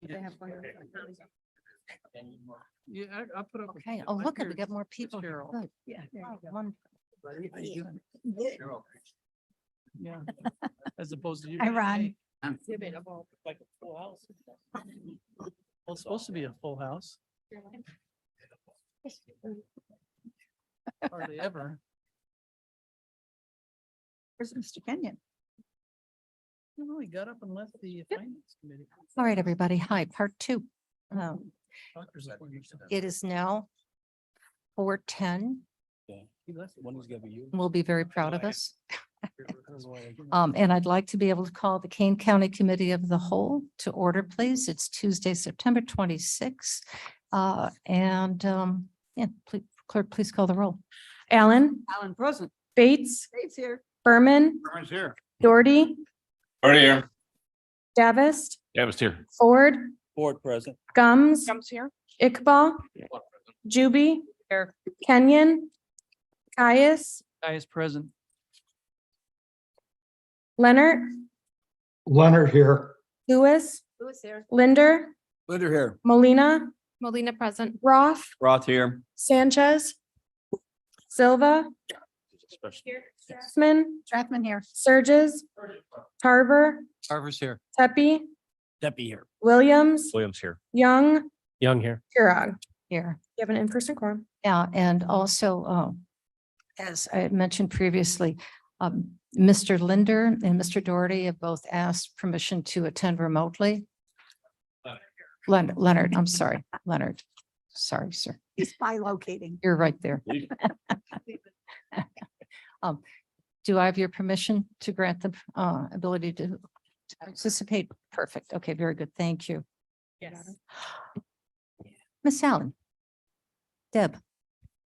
Yeah, I'll put up. Okay. Oh, look, we got more people. here. Cheryl. Good. Yeah. Oh, one- Yeah, as opposed to you. Hi, Ron. Like a full house. Well, it's supposed to be a full house. Hardly ever. Where's Mr. Kenyon? No, he got up and left the finance committee. All right, everybody. Hi, part two. Doctor's appointment. It is now 4:10. He left. One who's gonna be you. We'll be very proud of us. And I'd like to be able to call the Kane County Committee of the Whole to order, please. It's Tuesday, September 26th. Yeah, please, clerk, please call the roll. Allen, Alan present. Bates, Dave's here. Berman, Berman's here. Doherty, Already here. Davis, Davis here. Ford, Board present. Gums, here. Iqbal, Juby, Kenyon, Caius, Guy is present. Leonard, Leonard here. Lewis, Who's here? Linder, Linder here. Molina, Molina present. Roth, Roth here. Sanchez, Silva, Strathman here. Surges, Tarver, Carver's here. Tepe, Deppie here. Williams, Williams here. Young, Young here. Kirog. Here. You have an in-person quorum. Yeah, and also, as I had mentioned previously, Mr. Linder and Mr. Doherty have both asked permission to attend remotely. Leonard, I'm sorry, Leonard. Sorry, sir. He's by locating. You're right there. Do I have your permission to grant the ability to participate? Perfect. Okay, very good. Thank you. Yes. Miss Allen. Deb,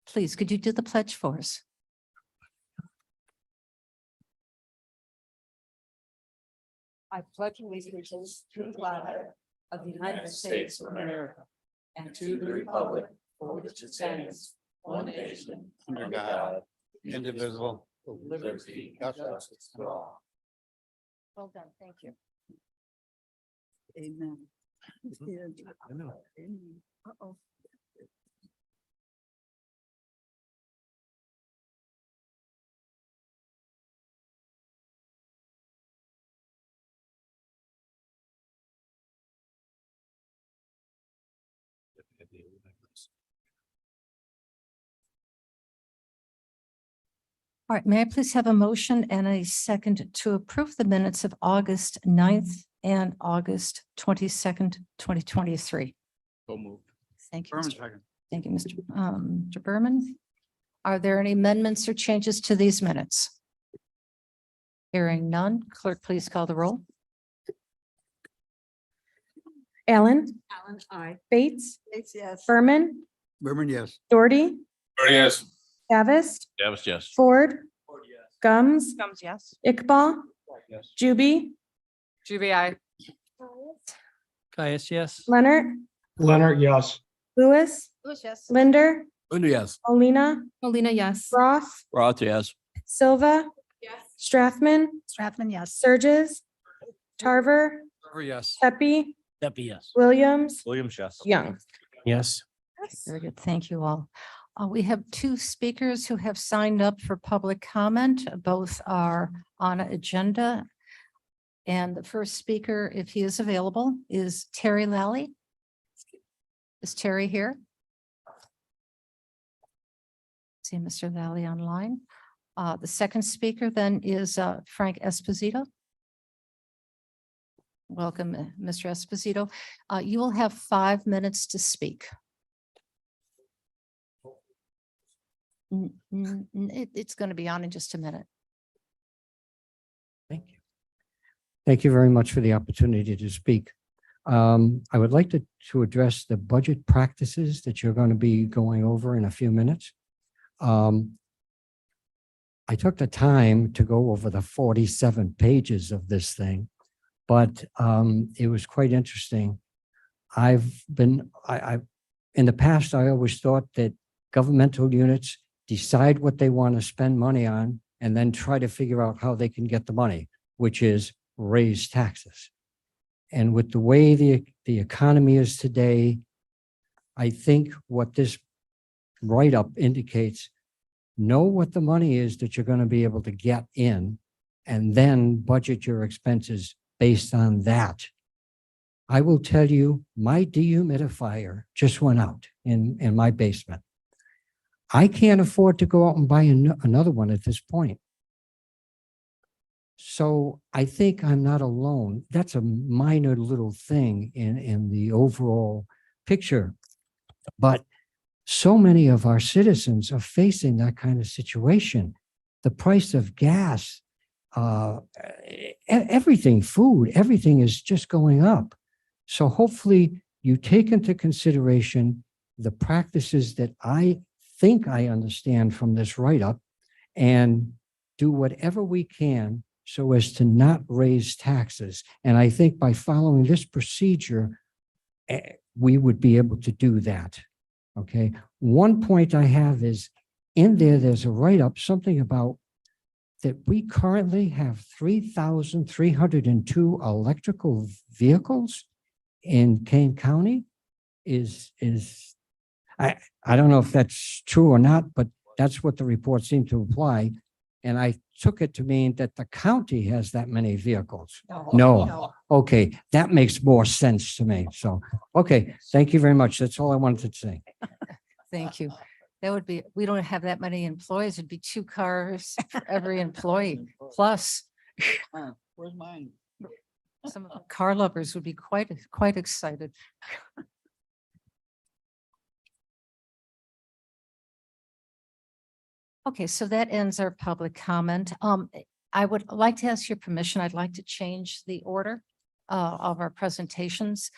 please, could you do the pledge for us? I pledge allegiance to the flag of the United States of America and to the republic for which it stands, one nation, under God, indivisible, with liberty and justice for all. Well done. Thank you. Amen. I know. Uh-oh. All right, may I please have a motion and a second to approve the minutes of August 9th and August 22nd, 2023? So moved. Thank you. Berman's Mr. second. Thank you, Mr. Berman. Are there any amendments or changes to these minutes? Hearing none, clerk, please call the roll. Allen, Alan, aye. Bates, Dave's yes. Berman, Berman, yes. Doherty, Yes. Davis, Davis, yes. Ford, Gums, Gums, yes. Iqbal, Yes. Juby, GBI. Caius, yes. Leonard, Leonard, yes. Lewis, Who's yes? Linder, Linder, yes. Molina, Molina, yes. Roth, Roth, yes. Silva, Strathman, Strathman, yes. Surges, Tarver, Carver, yes. Tepe, Deppie, yes. Williams, Williams, yes. Young. Yes. Very good. Thank you all. We have two speakers who have signed up for public comment. Both are on agenda. And the first speaker, if he is available, is Terry Lally. Is Terry here? See Mr. Lally online. The second speaker then is Frank Esposito. Welcome, Mr. Esposito. You will have 5 minutes to speak. It's going to be on in just a minute. Thank you. Thank you very much for the opportunity to speak. I would like to address the budget practices that you're going to be going over in a few minutes. I took the time to go over the 47 pages of this thing, but it was quite interesting. In the past, I always thought that governmental units decide what they want to spend money on and then try to figure out how they can get the money, which is raise taxes. And with the way the the economy is today. I think what this write-up indicates, know what the money is that you're going to be able to get in, and then budget your expenses based on that. I will tell you, my dehumidifier just went out in my basement. I can't afford to go out and buy another one at this point. So I think I'm not alone. That's a minor little thing in the overall picture. But so many of our citizens are facing that kind of situation. The price of gas, everything, food, everything is just going up. So hopefully you take into consideration the practices that I think I understand from this write-up and do whatever we can so as to not raise taxes. And I think by following this procedure, we would be able to do that. Okay. One point I have is in there's a write-up, something about that we currently have 3,302 electrical vehicles in Kane County. I don't know if that's true or not, but that's what the report seemed to imply. And I took it to mean that the county has that many vehicles. No. Okay, that makes more sense to me. So, okay, thank you very much. That's all I wanted to say. Thank you. That would be, we don't have that many employees. It'd be 2 cars for every employee. Plus, Where's mine? some of the car lovers would be quite excited. Okay, so that ends our public comment. I would like to ask your permission. I'd like to change the order of our presentations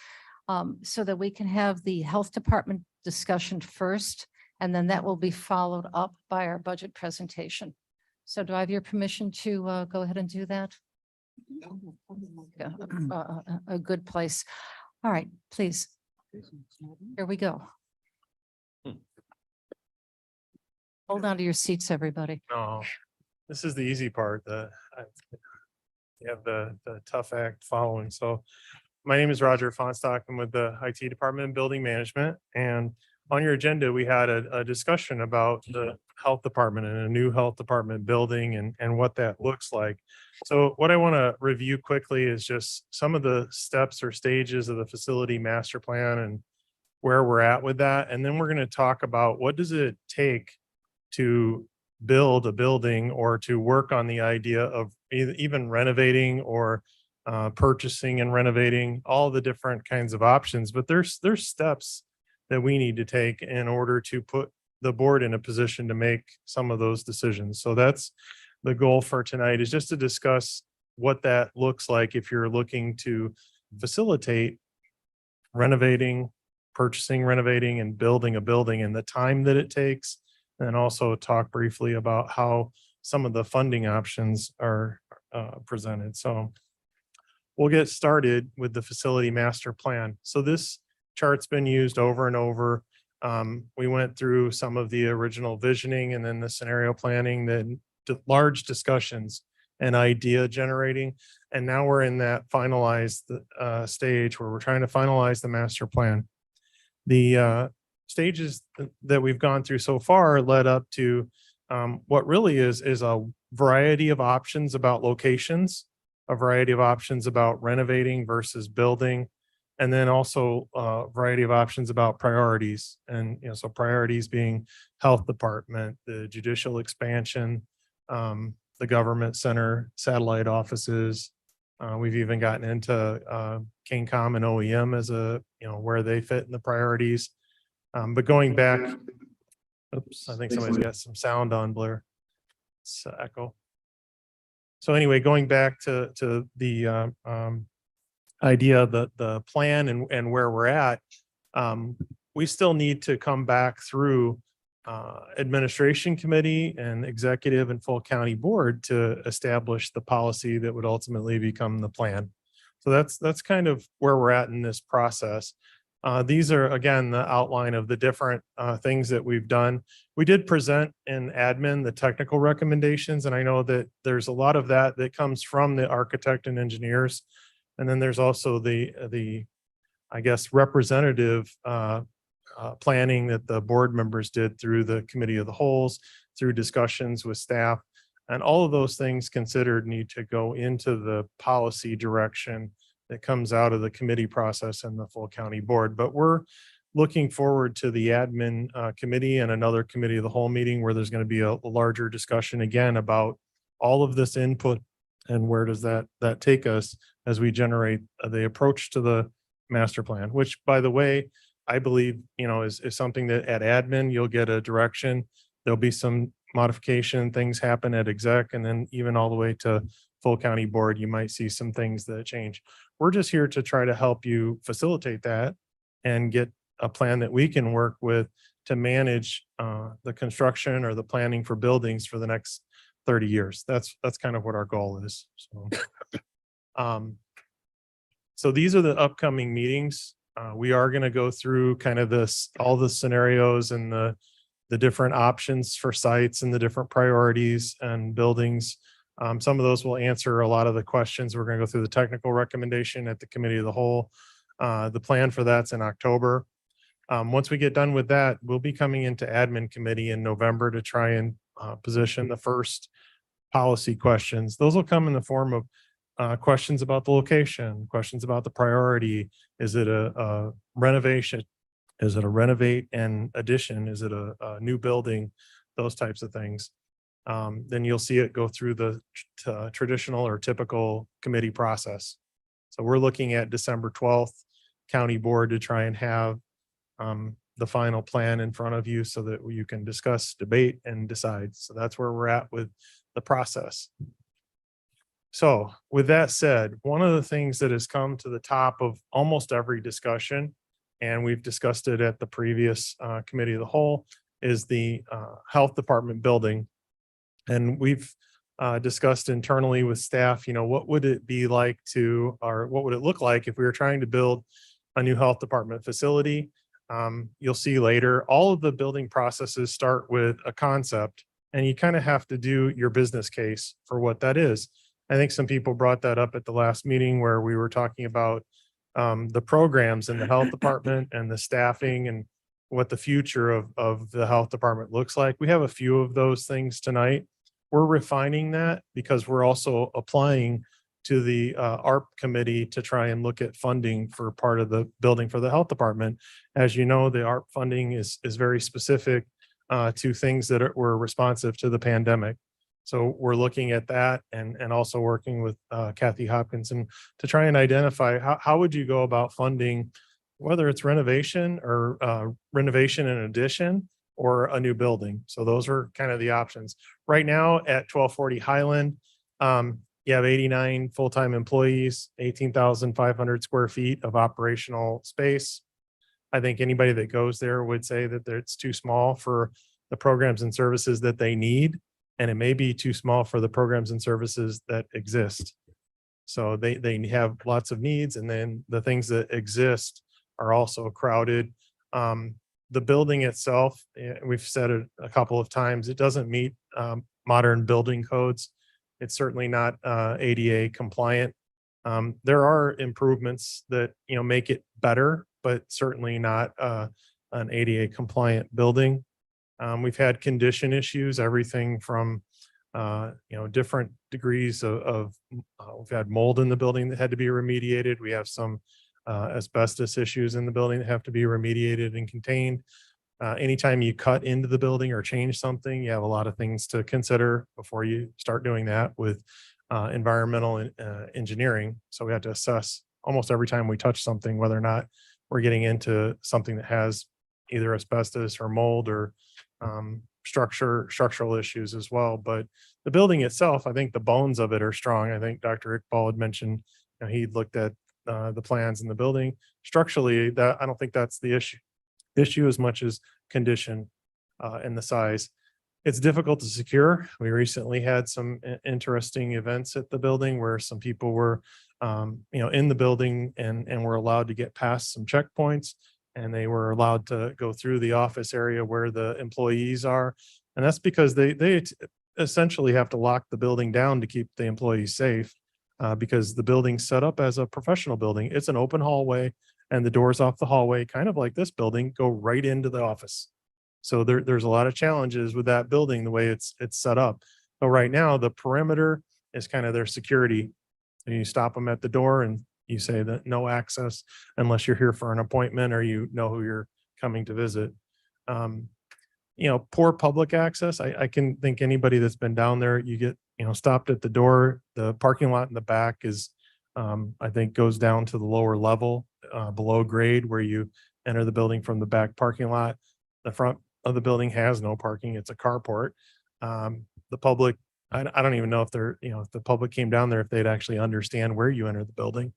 so that we can have the health department discussion first, and then that will be followed up by our budget presentation. So do I have your permission to go ahead and do that? Yeah, a good place. All right, please. Here we go. Hold on to your seats, everybody. No, this is the easy part. You have the tough act following. So my name is Roger Fonstock. I'm with the IT Department of Building Management. And on your agenda, we had a discussion about the health department and a new health department building and what that looks like. So what I want to review quickly is just some of the steps or stages of the facility master plan and where we're at with that. And then we're going to talk about what does it take to build a building or to work on the idea of even renovating or purchasing and renovating, all the different kinds of options. But there's steps that we need to take in order to put the board in a position to make some of those decisions. So that's the goal for tonight, is just to discuss what that looks like if you're looking to facilitate renovating, purchasing, renovating, and building a building, and the time that it takes. And also talk briefly about how some of the funding options are presented. So we'll get started with the facility master plan. So this chart's been used over and over. We went through some of the original visioning and then the scenario planning, then large discussions and idea generating. And now we're in that finalized stage where we're trying to finalize the master plan. The stages that we've gone through so far led up to what really is a variety of options about locations, a variety of options about renovating versus building, and then also a variety of options about priorities. And so priorities being health department, the judicial expansion, the government center, satellite offices. We've even gotten into KingCom and OEM as where they fit in the priorities. But going back, oops, I think somebody's got some sound on, Blair. It's echo. So anyway, going back to the idea, the plan and where we're at, we still need to come back through administration committee and executive and full county board to establish the policy that would ultimately become the plan. So that's kind of where we're at in this process. These are, again, the outline of the different things that we've done. We did present in admin the technical recommendations, and I know that there's a lot of that comes from the architect and engineers. And then there's also the I guess, representative planning that the board members did through the committee of the wholes, through discussions with staff. And all of those things considered need to go into the policy direction that comes out of the committee process and the full county board. But we're looking forward to the admin committee and another committee of the whole meeting where there's going to be a larger discussion again about all of this input and where does that take us as we generate the approach to the master plan, which, by the way, I believe, is something that at admin, you'll get a direction. There'll be some modification, things happen at exec, and then even all the way to full county board, you might see some things that change. We're just here to try to help you facilitate that and get a plan that we can work with to manage the construction or the planning for buildings for the next 30 years. That's kind of what our goal is. So these are the upcoming meetings. We are going to go through kind of all the scenarios and the different options for sites and the different priorities and buildings. Some of those will answer a lot of the questions. We're going to go through the technical recommendation at the committee of the whole. The plan for that's in October. Once we get done with that, we'll be coming into admin committee in November to try and position the first policy questions. Those will come in the form of questions about the location, questions about the priority. Is it a renovation? Is it a renovate and addition? Is it a new building? Those types of things. Then you'll see it go through the traditional or typical committee process. So we're looking at December 12th, county board to try and have the final plan in front of you so that you can discuss, debate, and decide. So that's where we're at with the process. So with that said, one of the things that has come to the top of almost every discussion, and we've discussed it at the previous committee of the whole, is the health department building. And we've discussed internally with staff, what would it be like or what would it look like if we were trying to build a new health department facility? You'll see later, all of the building processes start with a concept, and you kind of have to do your business case for what that is. I think some people brought that up at the last meeting where we were talking about the programs in the health department and the staffing and what the future of the health department looks like. We have a few of those things tonight. We're refining that because we're also applying to the ARP committee to try and look at funding for part of the building for the health department. As you know, the ARP funding is very specific to things that were responsive to the pandemic. So we're looking at that and also working with Kathy Hopkinson to try and identify how would you go about funding, whether it's renovation or renovation and addition or a new building. So those are kind of the options. Right now at 1240 Highland, you have 89 full-time employees, 18,500 square feet of operational space. I think anybody that goes there would say that it's too small for the programs and services that they need. And it may be too small for the programs and services that exist. So they have lots of needs, and then the things that exist are also crowded. The building itself, we've said it a couple of times, it doesn't meet modern building codes. It's certainly not ADA compliant. There are improvements that make it better, but certainly not an ADA compliant building. We've had condition issues, everything from different degrees of we've had mold in the building that had to be remediated. We have some asbestos issues in the building that have to be remediated and contained. Anytime you cut into the building or change something, you have a lot of things to consider before you start doing that with environmental engineering. So we have to assess almost every time we touch something, whether or not we're getting into something that has either asbestos or mold or structural issues as well. But the building itself, I think the bones of it are strong. I think Dr. Iqbal had mentioned he'd looked at the plans in the building. Structurally, that I don't think that's the issue as much as condition and the size. It's difficult to secure. We recently had some interesting events at the building where some people were in the building and were allowed to get past some checkpoints, and they were allowed to go through the office area where the employees are. And that's because they essentially have to lock the building down to keep the employees safe because the building's set up as a professional building. It's an open hallway and the doors off the hallway, kind of like this building, go right into the office. So there's a lot of challenges with that building, the way it's set up. So right now, the perimeter is kind of their security. And you stop them at the door and you say that no access unless you're here for an appointment or you know who you're coming to visit. Poor public access. I can think anybody that's been down there, you get, stopped at the door. The parking lot in the back is, I think goes down to the lower level, below grade where you enter the building from the back parking lot. The front of the building has no parking. It's a carport. The public, I don't even know if they're, if the public came down there, if they'd actually understand where you enter the building.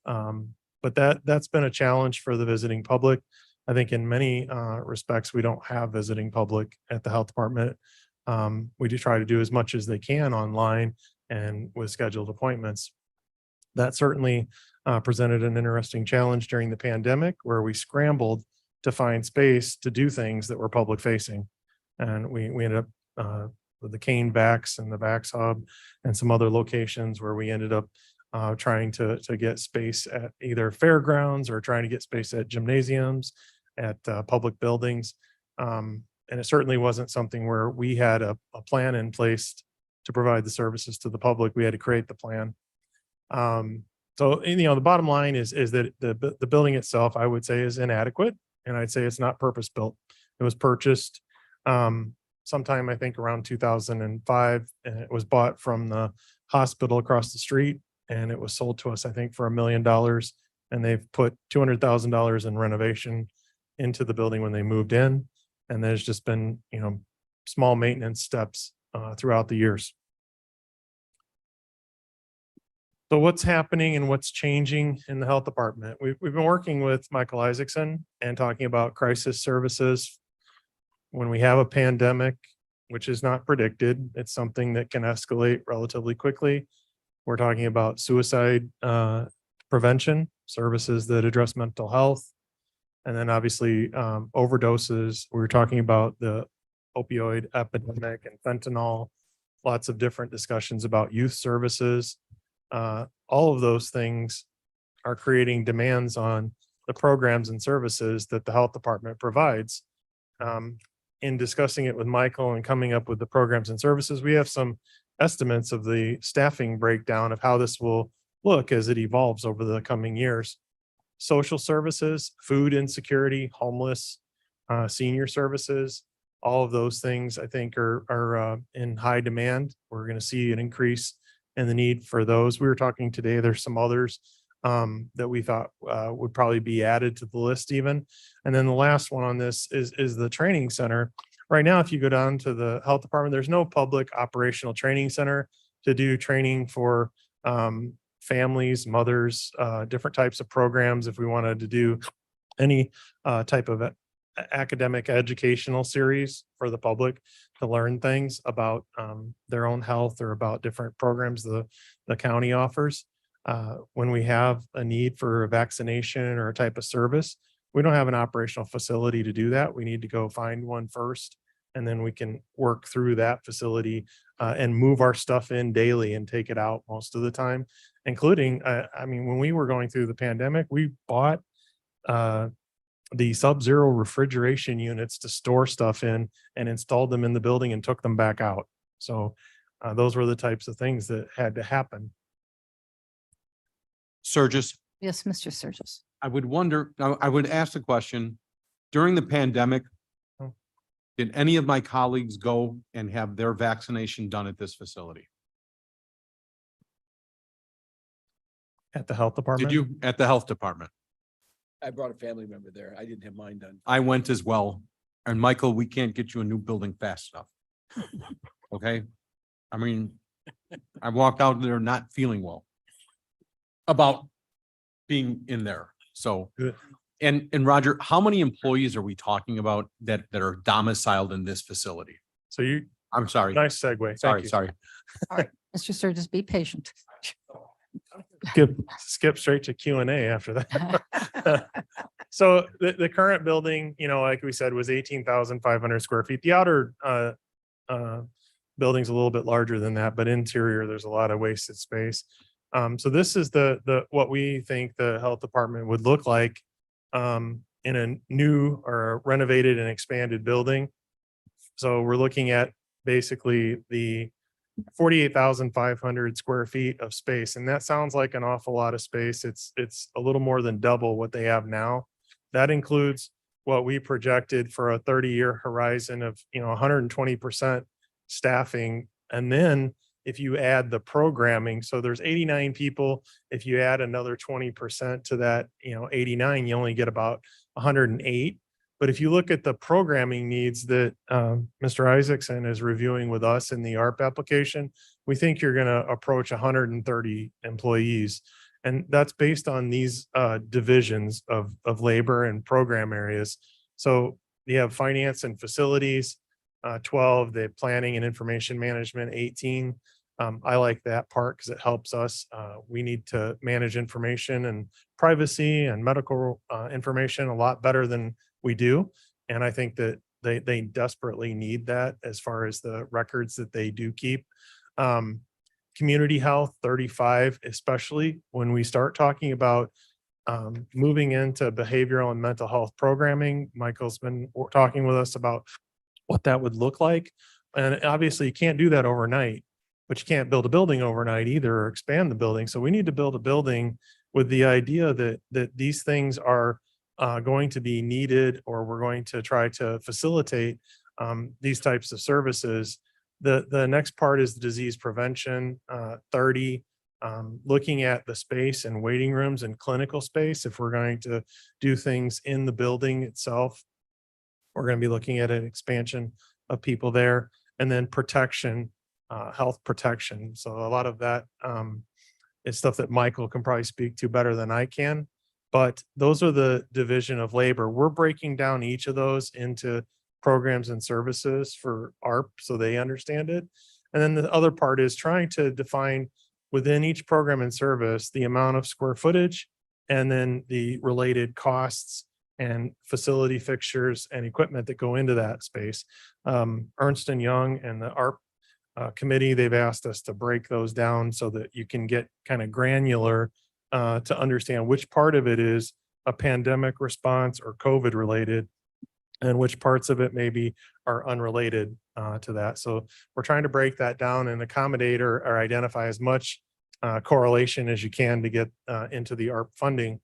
But that's been a challenge for the visiting public. I think in many respects, we don't have visiting public at the health department. We do try to do as much as they can online and with scheduled appointments. That certainly presented an interesting challenge during the pandemic where we scrambled to find space to do things that were public facing. And we ended up with the Cane Vax and the Vax Hub and some other locations where we ended up trying to get space at either fairgrounds or trying to get space at gymnasiums, at public buildings. And it certainly wasn't something where we had a plan in place to provide the services to the public. We had to create the plan. So, the bottom line is that the building itself, I would say, is inadequate. And I'd say it's not purpose built. It was purchased sometime, I think, around 2005, and it was bought from the hospital across the street. And it was sold to us, I think, for $1 million. And they've put $200,000 in renovation into the building when they moved in. And there's just been, small maintenance steps throughout the years. So what's happening and what's changing in the health department? We've been working with Michael Isaacson and talking about crisis services. When we have a pandemic, which is not predicted, it's something that can escalate relatively quickly. We're talking about suicide prevention services that address mental health. And then obviously overdoses. We're talking about the opioid epidemic and fentanyl, lots of different discussions about youth services. All of those things are creating demands on the programs and services that the health department provides. In discussing it with Michael and coming up with the programs and services, we have some estimates of the staffing breakdown of how this will look as it evolves over the coming years. Social services, food insecurity, homeless, senior services, all of those things I think are in high demand. We're going to see an increase in the need for those. We were talking today, there's some others that we thought would probably be added to the list even. And then the last one on this is the training center. Right now, if you go down to the health department, there's no public operational training center to do training for families, mothers, different types of programs. If we wanted to do any type of academic educational series for the public to learn things about their own health or about different programs the county offers. When we have a need for a vaccination or a type of service, we don't have an operational facility to do that. We need to go find one first, and then we can work through that facility and move our stuff in daily and take it out most of the time, including, when we were going through the pandemic, we bought the sub-zero refrigeration units to store stuff in and installed them in the building and took them back out. So those were the types of things that had to happen. Surges, Yes, Mr. Sturgis. I would ask the question, during the pandemic, did any of my colleagues go and have their vaccination done at this facility? At the health department? Did you, at the health department? I brought a family member there. I didn't have mine done. I went as well. And Michael, we can't get you a new building fast enough. Okay? I walked out there not feeling well about being in there. So, Good. and Roger, how many employees are we talking about that are domiciled in this facility? So I'm sorry. nice segue. Thank you. Sorry. Mr. Sturgis, be patient. Skip straight to Q&A after that. So the current building, like we said, was 18,500 square feet. The outer building's a little bit larger than that, but interior, there's a lot of wasted space. So this is the what we think the health department would look like in a new or renovated and expanded building. So we're looking at basically the 48,500 square feet of space. And that sounds like an awful lot of space. It's a little more than double what they have now. That includes what we projected for a 30-year horizon of, 120% staffing. And then if you add the programming, so there's 89 people. If you add another 20% to that, 89, you only get about 108. But if you look at the programming needs that Mr. Isaacson is reviewing with us in the ARP application, we think you're going to approach 130 employees. And that's based on these divisions of labor and program areas. So you have finance and facilities, 12, the planning and information management, 18. I like that part because it helps us. We need to manage information and privacy and medical information a lot better than we do. And I think that they desperately need that as far as the records that they do keep. Community health, 35, especially when we start talking about moving into behavioral and mental health programming. Michael's been talking with us about what that would look like. And obviously you can't do that overnight, but you can't build a building overnight either or expand the building. So we need to build a building with the idea that these things are going to be needed, or we're going to try to facilitate these types of services. The next part is the disease prevention, 30, looking at the space and waiting rooms and clinical space. If we're going to do things in the building itself, we're going to be looking at an expansion of people there. And then protection, health protection. So a lot of that is stuff that Michael can probably speak to better than I can. But those are the division of labor. We're breaking down each of those into programs and services for ARP so they understand it. And then the other part is trying to define within each program and service the amount of square footage and then the related costs and facility fixtures and equipment that go into that space. Ernst & Young and the ARP committee, they've asked us to break those down so that you can get kind of granular to understand which part of it is a pandemic response or COVID related, and which parts of it maybe are unrelated to that. So we're trying to break that down and accommodate or identify as much correlation as you can to get into the ARP funding.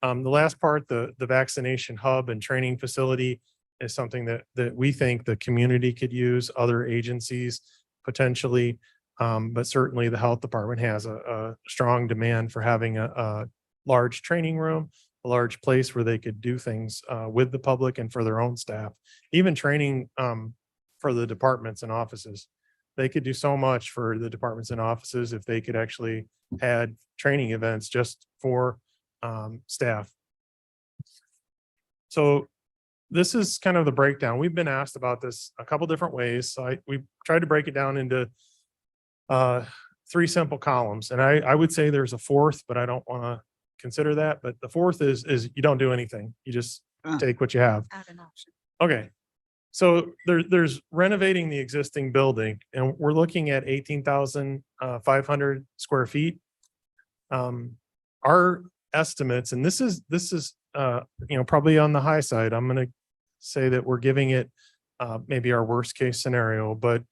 The last part, the vaccination hub and training facility, is something that we think the community could use, other agencies potentially. But certainly the health department has a strong demand for having a large training room, a large place where they could do things with the public and for their own staff, even training for the departments and offices. They could do so much for the departments and offices if they could actually add training events just for staff. So this is kind of the breakdown. We've been asked about this a couple different ways. So we tried to break it down into 3 simple columns. And I would say there's a fourth, but I don't want to consider that. But the fourth is you don't do anything. You just take what you have. Add an option. Okay. So there's renovating the existing building, and we're looking at 18,500 square feet. Our estimates, and this is probably on the high side. I'm going to say that we're giving it maybe our worst case scenario, but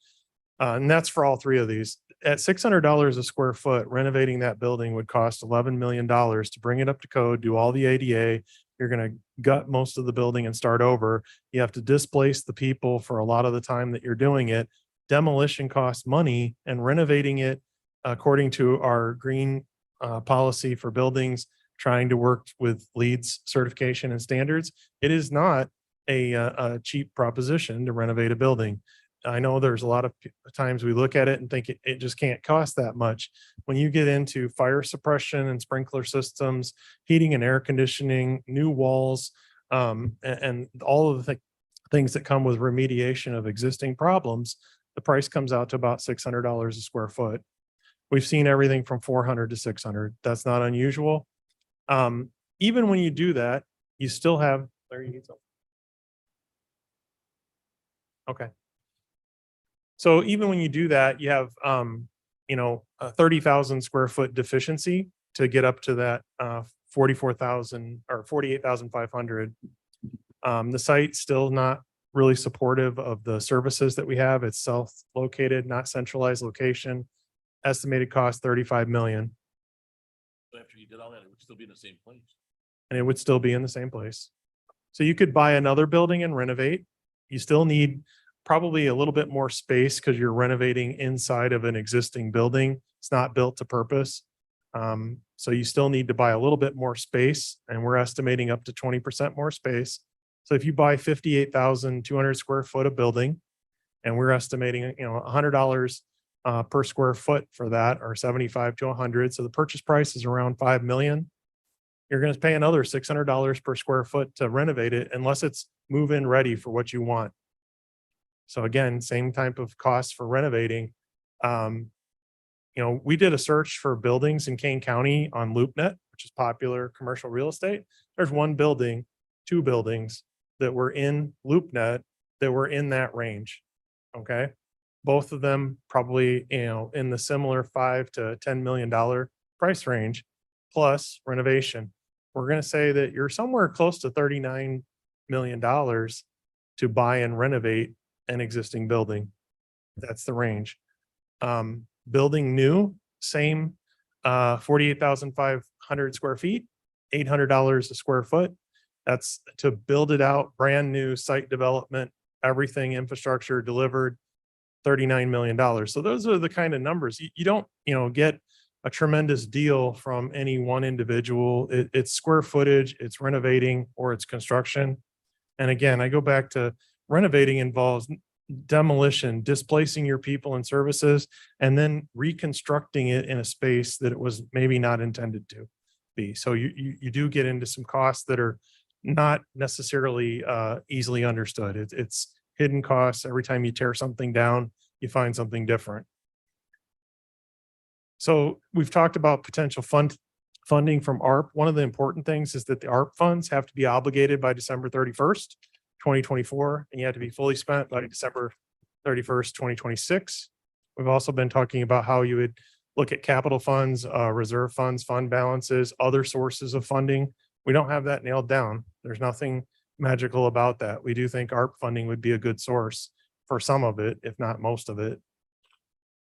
and that's for all 3 of these. At $600 a square foot, renovating that building would cost $11 million to bring it up to code, do all the ADA. You're going to gut most of the building and start over. You have to displace the people for a lot of the time that you're doing it. Demolition costs money, and renovating it according to our green policy for buildings, trying to work with LEEDs certification and standards. It is not a cheap proposition to renovate a building. I know there's a lot of times we look at it and think it just can't cost that much. When you get into fire suppression and sprinkler systems, heating and air conditioning, new walls, and all of the things that come with remediation of existing problems, the price comes out to about $600 a square foot. We've seen everything from 400 to 600. That's not unusual. Even when you do that, you still have, Larry, you need something. Okay. So even when you do that, you have, a 30,000 square foot deficiency to get up to that 44,000 or 48,500. The site's still not really supportive of the services that we have. It's self-located, not centralized location. Estimated cost 35 million, After you did all that, it would still be in the same place. and it would still be in the same place. So you could buy another building and renovate. You still need probably a little bit more space because you're renovating inside of an existing building. It's not built to purpose. So you still need to buy a little bit more space, and we're estimating up to 20% more space. So if you buy 58,200 square foot of building, and we're estimating, $100 per square foot for that, or 75 to 100. So the purchase price is around 5 million. You're going to pay another $600 per square foot to renovate it unless it's move-in ready for what you want. So again, same type of cost for renovating. We did a search for buildings in Kane County on LoopNet, which is popular commercial real estate. There's one building, two buildings that were in LoopNet that were in that range. Okay. Both of them probably, in the similar $5 to $10 million price range plus renovation. We're going to say that you're somewhere close to $39 million to buy and renovate an existing building. That's the range. Building new, same 48,500 square feet, $800 a square foot. That's to build it out, brand new site development, everything infrastructure delivered, $39 million. So those are the kind of numbers you don't, get a tremendous deal from any one individual. It's square footage, it's renovating, or it's construction. And again, I go back to renovating involves demolition, displacing your people and services, and then reconstructing it in a space that it was maybe not intended to be. So you do get into some costs that are not necessarily easily understood. It's hidden costs. Every time you tear something down, you find something different. So we've talked about potential funding from ARP. One of the important things is that the ARP funds have to be obligated by December 31st, 2024, and you have to be fully spent by December 31st, 2026. We've also been talking about how you would look at capital funds, reserve funds, fund balances, other sources of funding. We don't have that nailed down. There's nothing magical about that. We do think ARP funding would be a good source for some of it, if not most of it.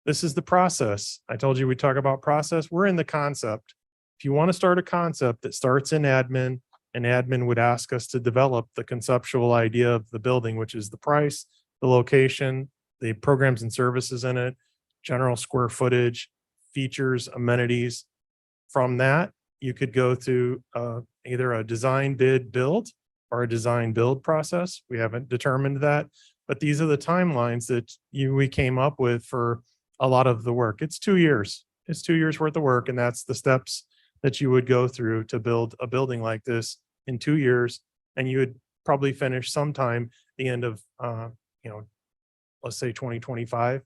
This is the process. I told you we talk about process. We're in the concept. If you want to start a concept that starts in admin, and admin would ask us to develop the conceptual idea of the building, which is the price, the location, the programs and services in it, general square footage, features, amenities. From that, you could go through either a design bid build or a design build process. We haven't determined that, but these are the timelines that we came up with for a lot of the work. It's 2 years. It's 2 years worth of work, and that's the steps that you would go through to build a building like this in 2 years. And you would probably finish sometime the end of, let's say 2025.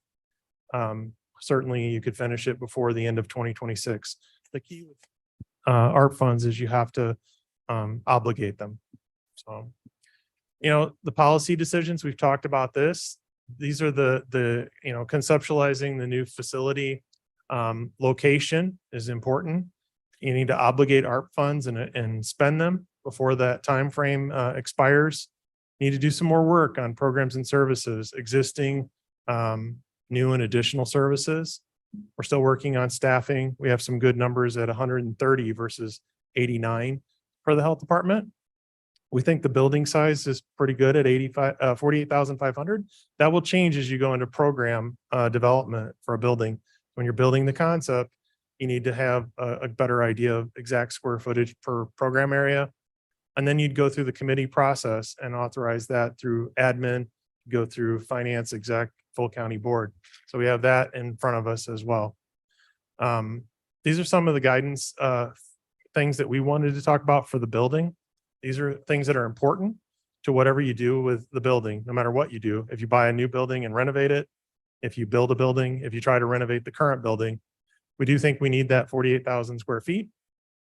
Certainly you could finish it before the end of 2026. The key with ARP funds is you have to obligate them. So, the policy decisions, we've talked about this. These are the conceptualizing the new facility. Location is important. You need to obligate ARP funds and spend them before that time frame expires. You need to do some more work on programs and services, existing, new and additional services. We're still working on staffing. We have some good numbers at 130 versus 89 for the health department. We think the building size is pretty good at 48,500. That will change as you go into program development for a building. When you're building the concept, you need to have a better idea of exact square footage per program area. And then you'd go through the committee process and authorize that through admin, go through finance, exec, full county board. So we have that in front of us as well. These are some of the guidance things that we wanted to talk about for the building. These are things that are important to whatever you do with the building, no matter what you do. If you buy a new building and renovate it, if you build a building, if you try to renovate the current building, we do think we need that 48,000 square feet.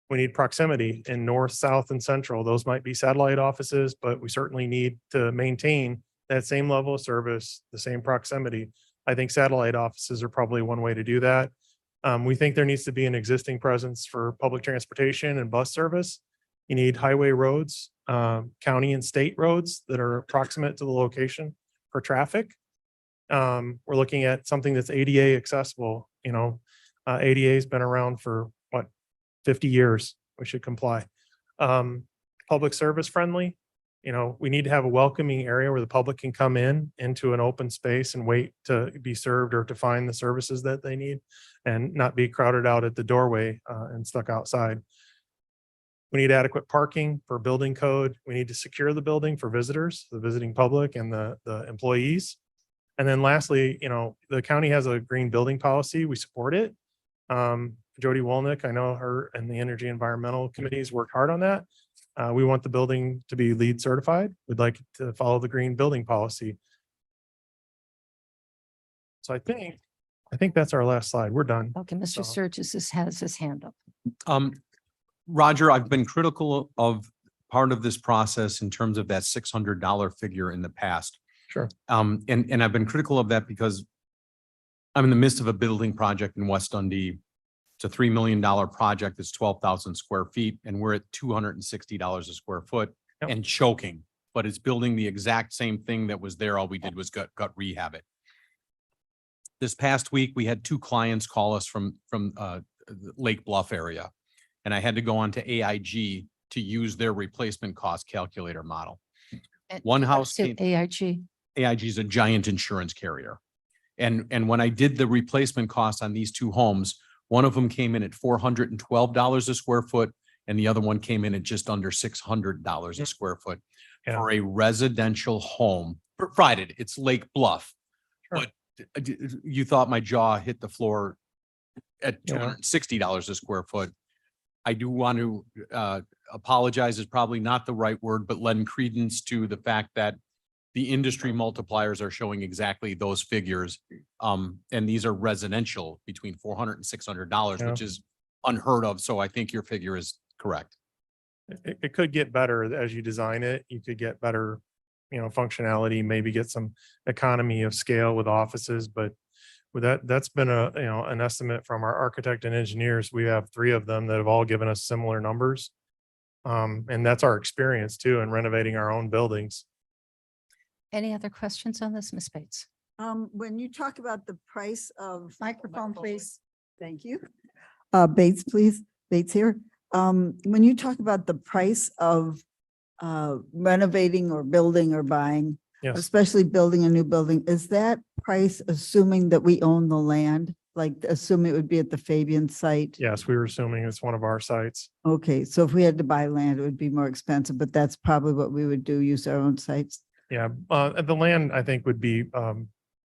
We need proximity in north, south, and central. Those might be satellite offices, but we certainly need to maintain that same level of service, the same proximity. I think satellite offices are probably one way to do that. We think there needs to be an existing presence for public transportation and bus service. You need highway roads, county and state roads that are approximate to the location for traffic. We're looking at something that's ADA accessible, ADA's been around for what, 50 years. We should comply. Public service friendly. We need to have a welcoming area where the public can come into an open space and wait to be served or to find the services that they need and not be crowded out at the doorway and stuck outside. We need adequate parking for building code. We need to secure the building for visitors, the visiting public and the employees. And then lastly, the county has a green building policy. We support it. Jody Wolnick, I know her and the Energy Environmental Committees worked hard on that. We want the building to be LEED certified. We'd like to follow the green building policy. So I think that's our last slide. We're done. Okay, Mr. So- Sturgis has his hand up. Roger, I've been critical of part of this process in terms of that $600 figure in the past. Sure. And I've been critical of that because I'm in the midst of a building project in West Dundee. It's a $3 million project. It's 12,000 square feet and we're at $260 a square foot Yep. and choking. But it's building the exact same thing that was there. All we did was gut rehab it. This past week, we had 2 clients call us from the Lake Bluff area. And I had to go on to AIG to use their replacement cost calculator model. And One house to came- AIG. AIG is a giant insurance carrier. And when I did the replacement cost on these 2 homes, one of them came in at $412 a square foot and the other one came in at just under $600 a square foot Yeah. for a residential home. Provided it's Lake Bluff. Sure. But you thought my jaw hit the floor at Yeah. $260 a square foot. I do want to apologize is probably not the right word, but lend credence to the fact that the industry multipliers are showing exactly those figures. And these are residential between $400 and $600, Yeah. which is unheard of. So I think your figure is correct. It could get better as you design it. You could get better, functionality, maybe get some economy of scale with offices, but with that's been an estimate from our architect and engineers. We have 3 of them that have all given us similar numbers. And that's our experience too in renovating our own buildings. Any other questions on this, Ms. Bates? When you talk about the price of. Microphone, please. Thank you. Bates, please. Bates here. When you talk about the price of renovating or building or buying, Yes, especially building a new building, is that price assuming that we own the land? Like assume it would be at the Fabian site? yes, we were assuming it's one of our sites. Okay, so if we had to buy land, it would be more expensive, but that's probably what we would do, use our own sites. Yeah, the land I think would be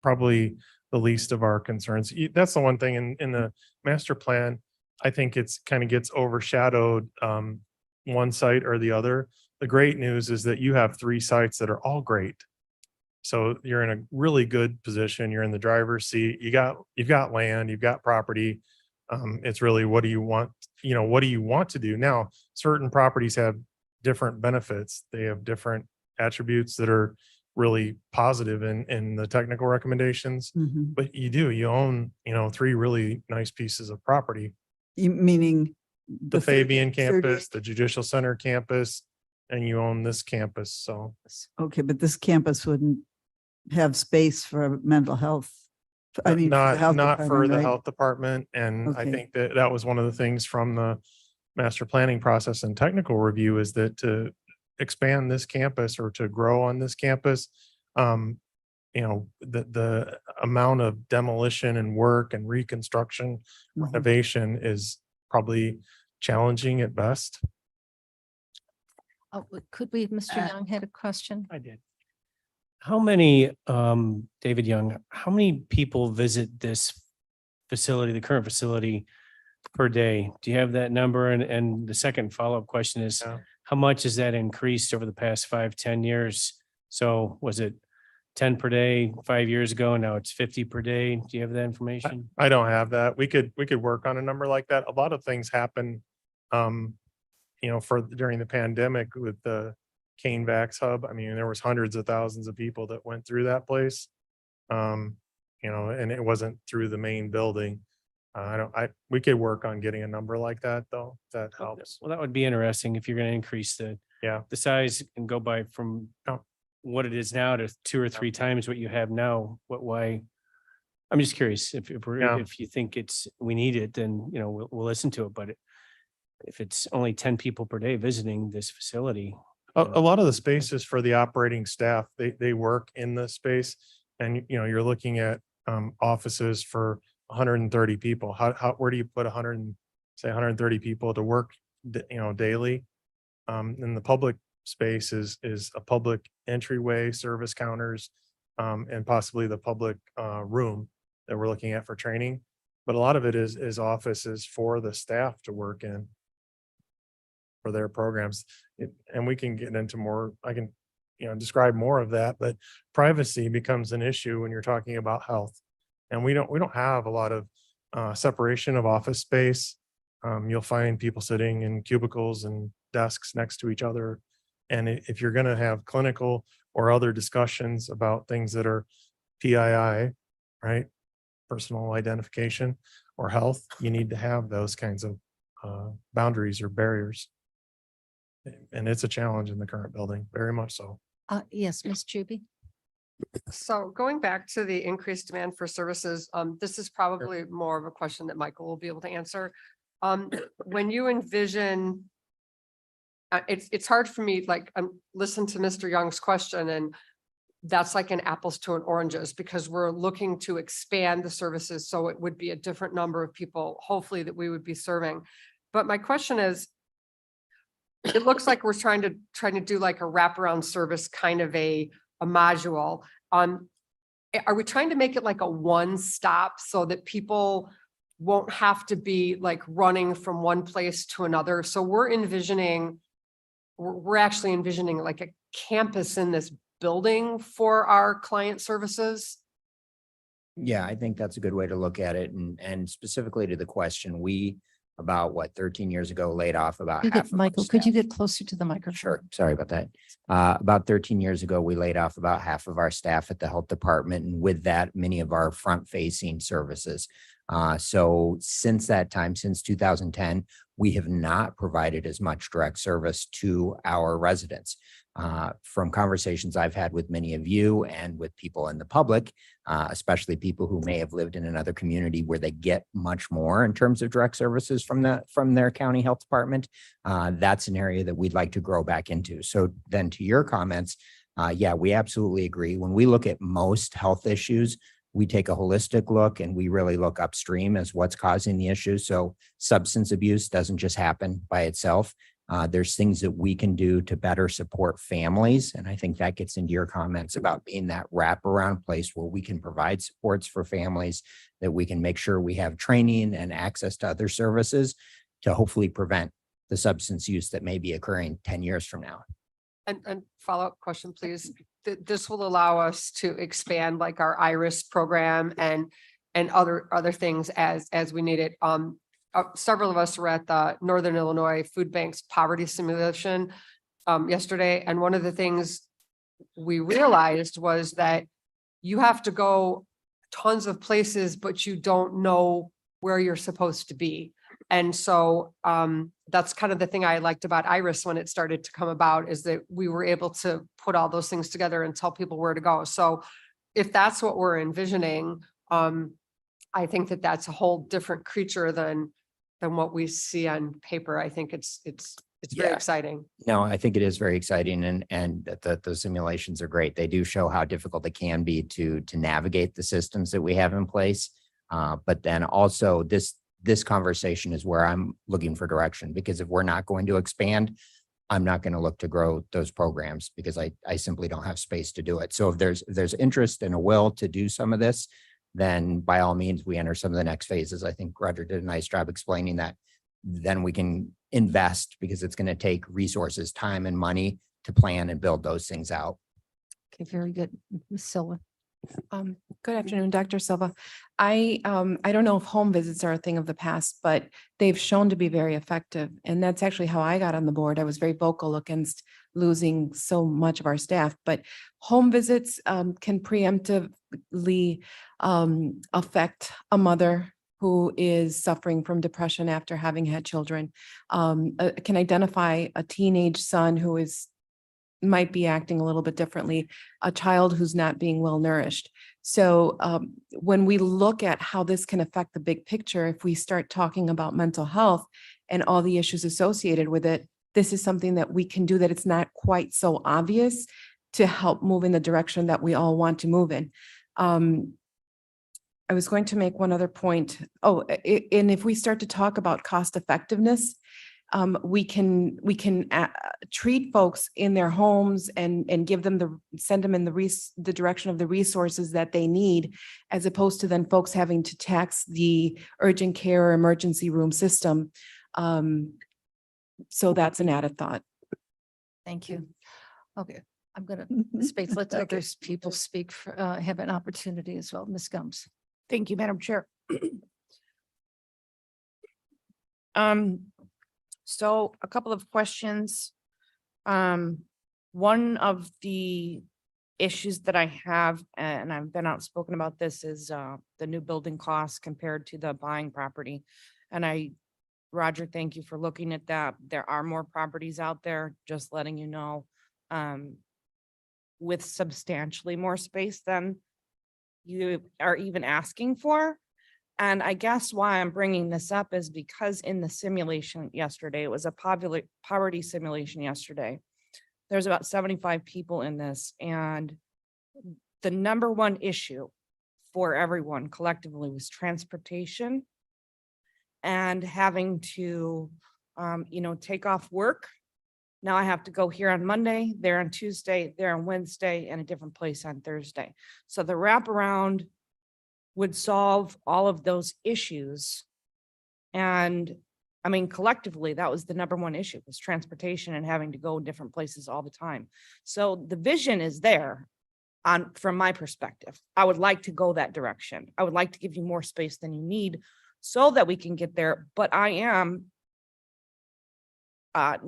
probably the least of our concerns. That's the one thing in the master plan. I think it's kind of gets overshadowed one site or the other. The great news is that you have 3 sites that are all great. So you're in a really good position. You're in the driver's seat. You've got land, you've got property. It's really what do you want? What do you want to do? Now, certain properties have different benefits. They have different attributes that are really positive in the technical recommendations. Mhm. But you own, 3 really nice pieces of property. Meaning? The Fabian 38 campus, the Judicial Center campus, and you own this campus. So Okay, but this campus wouldn't have space for mental health. I mean, for the health not for department, the right? health department. And I Okay. think that was one of the things from the master planning process and technical review is that to expand this campus or to grow on this campus, the amount of demolition and work and reconstruction, Mhm. renovation is probably challenging at best. Oh, could we, Mr. Young had a question? I did. How many, David Young, how many people visit this facility, the current facility per day? Do you have that number? And the second follow-up question is, Yeah. how much has that increased over the past 5-10 years? So was it 10 per day 5 years ago? Now it's 50 per day. Do you have that information? I don't have that. We could work on a number like that. A lot of things happen, during the pandemic with the Kane Vax Hub. I mean, there was hundreds of thousands of people that went through that place. And it wasn't through the main building. We could work on getting a number like that though, if that helps. Well, that would be interesting if you're going to increase Yeah. the size and go by from Yeah. what it is now to 2 or 3 times what you have now. Why? I'm just curious if Yeah. if you think we need it, then, we'll listen to it. But if it's only 10 people per day visiting this facility. A lot of the spaces for the operating staff, they work in the space. And, you're looking at offices for 130 people. Where do you put 130 people to work, daily? And the public space is a public entryway, service counters, and possibly the public room that we're looking at for training. But a lot of it is offices for the staff to work in for their programs. And we can get into more, I can, describe more of that, but privacy becomes an issue when you're talking about health. And we don't have a lot of separation of office space. You'll find people sitting in cubicles and desks next to each other. And if you're going to have clinical or other discussions about things that are PII, right? Personal identification or health, you need to have those kinds of boundaries or barriers. And it's a challenge in the current building, very much so. Yes, Ms. Juby. So going back to the increased demand for services, this is probably more of a question that Michael will be able to answer. When you envision, it's hard for me, like, listen to Mr. Young's question, and that's like an apples to an oranges, because we're looking to expand the services. So it would be a different number of people, hopefully, that we would be serving. But my question is, it looks like we're trying to do like a wraparound service, kind of a module. Are we trying to make it like a one-stop so that people won't have to be like running from one place to another? So we're actually envisioning like a campus in this building for our client services. Yeah, I think that's a good way to look at it. And specifically to the question, we about 13 years ago laid off about half of our Michael, could you staff. get closer to the microphone? Sure. Sorry about that. About 13 years ago, we laid off about half of our staff at the health department, and with that, many of our front-facing services. So since that time, since 2010, we have not provided as much direct service to our residents. From conversations I've had with many of you and with people in the public, especially people who may have lived in another community where they get much more in terms of direct services from their county health department, that's an area that we'd like to grow back into. So then to your comments, yeah, we absolutely agree. When we look at most health issues, we take a holistic look and we really look upstream as what's causing the issue. So substance abuse doesn't just happen by itself. There's things that we can do to better support families. And I think that gets into your comments about being that wraparound place where we can provide supports for families, that we can make sure we have training and access to other services to hopefully prevent the substance use that may be occurring 10 years from now. And follow-up question, please. This will allow us to expand like our IRIS program and other things as we need it. Several of us were at the Northern Illinois Food Bank's poverty simulation yesterday. And one of the things we realized was that you have to go tons of places, but you don't know where you're supposed to be. And so that's kind of the thing I liked about IRIS when it started to come about, is that we were able to put all those things together and tell people where to go. So if that's what we're envisioning, I think that that's a whole different creature than what we see on paper. I think it's very Yeah. exciting. No, I think it is very exciting, and the simulations are great. They do show how difficult it can be to navigate the systems that we have in place. But then also this conversation is where I'm looking for direction, because if we're not going to expand, I'm not going to look to grow those programs because I simply don't have space to do it. So if there's interest and a will to do some of this, then by all means, we enter some of the next phases. I think Roger did a nice job explaining that. Then we can invest, because it's going to take resources, time and money to plan and build those things out. Okay, very good. Ms. Silva. Good afternoon, Dr. Silva. I don't know if home visits are a thing of the past, but they've shown to be very effective. And that's actually how I got on the board. I was very vocal against losing so much of our staff, but home visits can preemptively affect a mother who is suffering from depression after having had children, can identify a teenage son who might be acting a little bit differently, a child who's not being well nourished. So when we look at how this can affect the big picture, if we start talking about mental health and all the issues associated with it, this is something that we can do that it's not quite so obvious to help move in the direction that we all want to move in. I was going to make one other point. Oh, and if we start to talk about cost effectiveness, we can treat folks in their homes and give them send them in the direction of the resources that they need, as opposed to then folks having to tax the urgent care or emergency room system. So that's an added thought. Thank you. Okay, I'm gonna, Ms. Bates, let others people speak, have an opportunity as well. Ms. Gums. Thank you, Madam Chair. So a couple of questions. One of the issues that I have, and I've been outspoken about this, is the new building costs compared to the buying property. And Roger, thank you for looking at that. There are more properties out there, just letting you know, with substantially more space than you are even asking for. And I guess why I'm bringing this up is because in the simulation yesterday, it was a poverty simulation yesterday. There's about 75 people in this, and the number one issue for everyone collectively was transportation and having to, take off work. Now I have to go here on Monday, there on Tuesday, there on Wednesday, and a different place on Thursday. So the wraparound would solve all of those issues. And I mean, collectively, that was the number one issue, was transportation and having to go different places all the time. So the vision is there from my perspective. I would like to go that direction. I would like to give you more space than you need so that we can get there. But I am I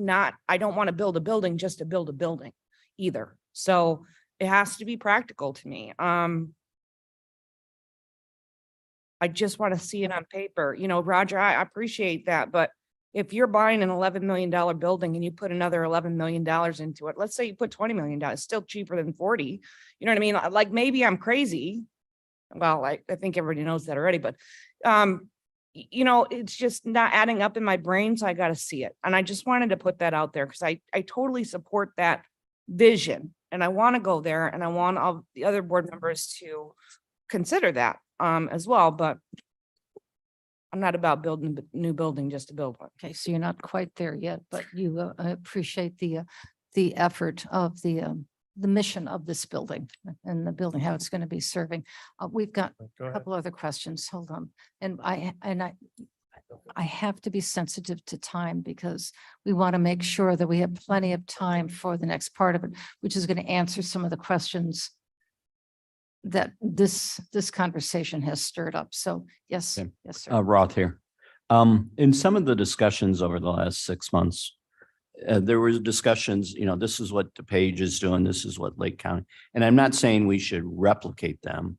don't want to build a building just to build a building either. So it has to be practical to me. I just want to see it on paper. Roger, I appreciate that, but if you're buying an $11 million building and you put another $11 million into it, let's say you put $20 million, it's still cheaper than 40. You know what I mean? Like, maybe I'm crazy. Well, I think everybody knows that already, but it's just not adding up in my brain. So I got to see it. And I just wanted to put that out there because I totally support that vision and I want to go there, and I want all the other board members to consider that as well. But I'm not about building a new building just to build one. Okay, so you're not quite there yet, but you appreciate the effort of the mission of this building and the building, how it's going to be serving. We've got Go a ahead. couple other questions. Hold on. And I have to be sensitive to time because we want to make sure that we have plenty of time for the next part of it, which is going to answer some of the questions that this conversation has stirred up. So yes, Okay. yes, sir. Roth here. In some of the discussions over the last 6 months, there was discussions, this is what DePage is doing, this is what Lake County, and I'm not saying we should replicate them,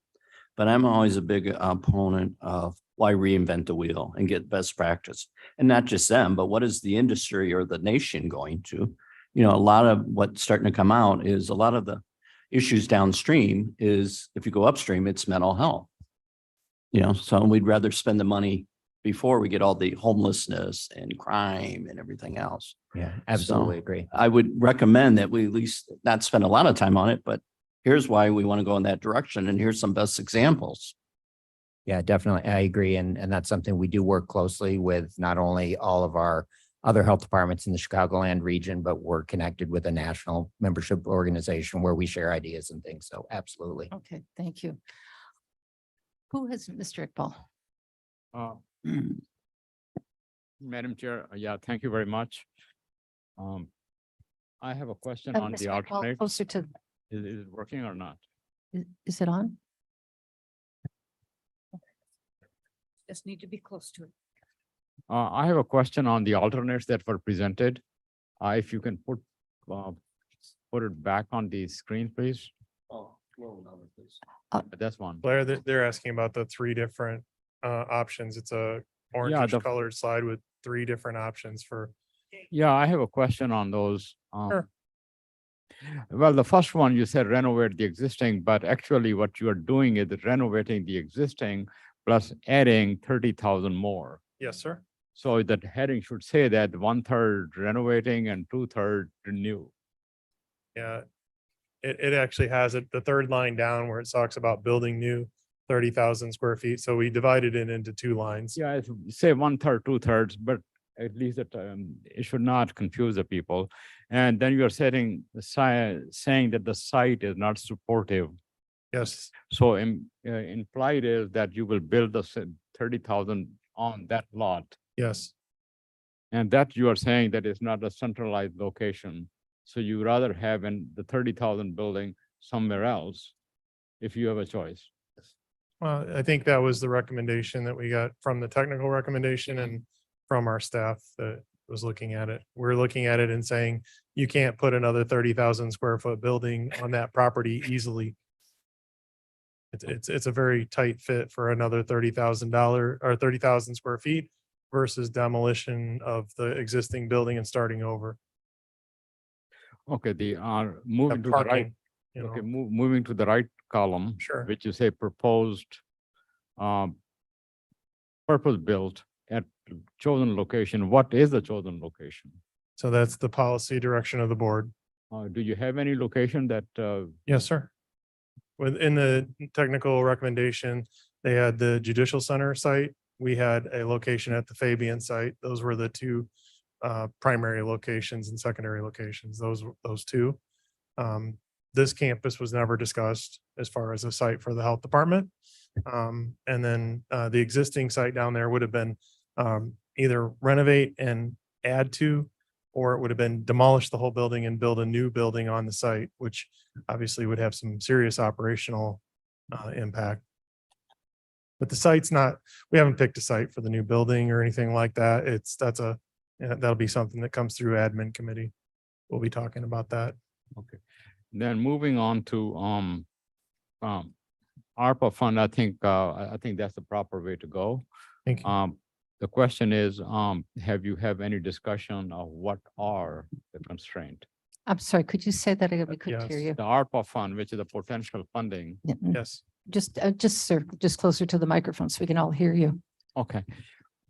but I'm always a big opponent of why reinvent the wheel and get best practice. And not just them, but what is the industry or the nation going to? A lot of what's starting to come out is a lot of the issues downstream is, if you go upstream, it's mental health. So we'd rather spend the money before we get all the homelessness and crime and everything else. Yeah, absolutely So agree. I would recommend that we at least not spend a lot of time on it, but here's why we want to go in that direction. And here's some best examples. Yeah, definitely. I agree. And that's something we do work closely with, not only all of our other health departments in the Chicagoland region, but we're connected with a national membership organization where we share ideas and things. So absolutely. Okay, thank you. Who has Mr. Iqbal? Madam Chair, yeah, thank you very much. I have a question on Mr. the Iqbal, alternate. closer to, Is it working or not? is it on? Just need to be close to it. I have a question on the alternates that were presented. If you can put it back on the screen, please. Oh, roll number, please. That's one. Blair, they're asking about the three different options. It's a the- orange colored slide with 3 different options for. Yeah, I have a question on those. Sure. Well, the first one, you said renovate the existing, but actually what you are doing is renovating the existing plus adding 30,000 more. Yes, sir. So that heading should say that 1/3 renovating and 2/3 new. Yeah. It actually has it, the 3rd line down where it talks about building new 30,000 square feet. So we divided it into 2 lines. Yeah, it's say 1/3, 2/3, but at least it should not confuse the people. And then you are saying that the site is not supportive. Yes, So implied is that you will build the 30,000 on that lot. yes, And that you are saying that is not a centralized location. So you rather have the 30,000 building somewhere else if you have a choice. well, I think that was the recommendation that we got from the technical recommendation and from our staff that was looking at it. We're looking at it and saying, you can't put another 30,000 square foot building on that property easily. It's a very tight fit for another $30,000 or 30,000 square feet versus demolition of the existing building and starting over. Okay, moving to the right. Parking, you Okay, know, moving to the right column. Sure. Which you say proposed purpose-built at chosen location. What is the chosen location? so that's the policy direction of the board. Do you have any location that, Yes, sir. Within the technical recommendation, they had the judicial center site. We had a location at the Fabian site. Those were the 2 primary locations and secondary locations, those 2. This campus was never discussed as far as a site for the health department. And then the existing site down there would have been either renovate and add to, or it would have been demolish the whole building and build a new building on the site, which obviously would have some serious operational impact. But the site's not, we haven't picked a site for the new building or anything like that. That'll be something that comes through admin committee. We'll be talking about that. okay. Then moving on to ARPA fund, I think that's the proper way to go. Thank you. The question is, have you any discussion of what are the constraint? I'm sorry, could you say that again? We couldn't hear Yes. you. The ARPA fund, which is the potential funding. Yeah, Yes. just closer to the microphone so we can all hear you. Okay.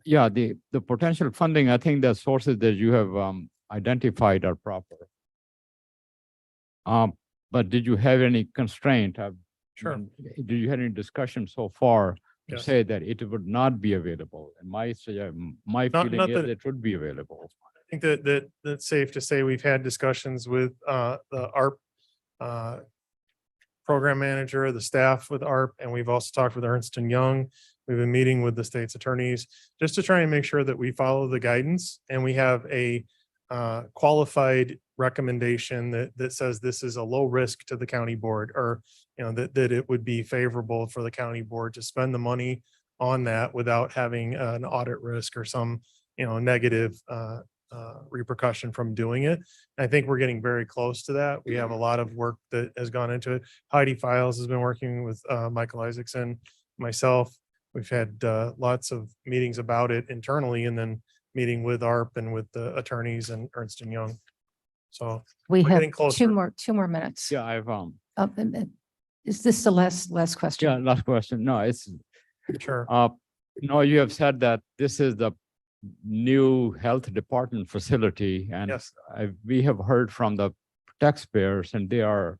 Yeah, the potential funding, I think the sources that you have identified are proper. But did you have any constraint? Sure. Did you have any discussion so far to Yes. say that it would not be available? And my feeling not is that- it would be available. I think that's safe to say we've had discussions with the ARP program manager, the staff with ARP, and we've also talked with Ernst and Young. We've been meeting with the state's attorneys just to try and make sure that we follow the guidance and we have a qualified recommendation that says this is a low risk to the county board, or that it would be favorable for the county board to spend the money on that without having an audit risk or some negative repercussion from doing it. I think we're getting very close to that. We have a lot of work that has gone into it. Heidi Files has been working with Michael Isaacson, myself. We've had lots of meetings about it internally and then meeting with ARP and with the attorneys and Ernst and Young. So We we're have getting closer. two more minutes. Yeah, I've Is this the last question? yeah, last question. No, it's Sure. no, you have said that this is the new health department facility, and Yes. we have heard from the taxpayers, and they are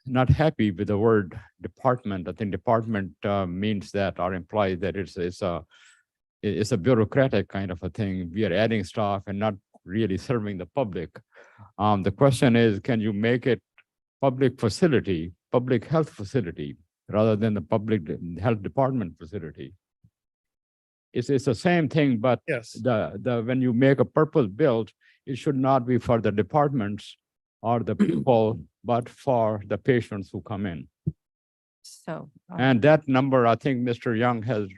not happy with the word department. I think department means that or implies that it's a bureaucratic kind of a thing. We are adding staff and not really serving the public. The question is, can you make it public facility, public health facility, rather than the public health department facility? It's the same thing, but Yes. when you make a purpose built, it should not be for the departments or the people, but for the patients who come in. So. And that number, I think Mr. Young has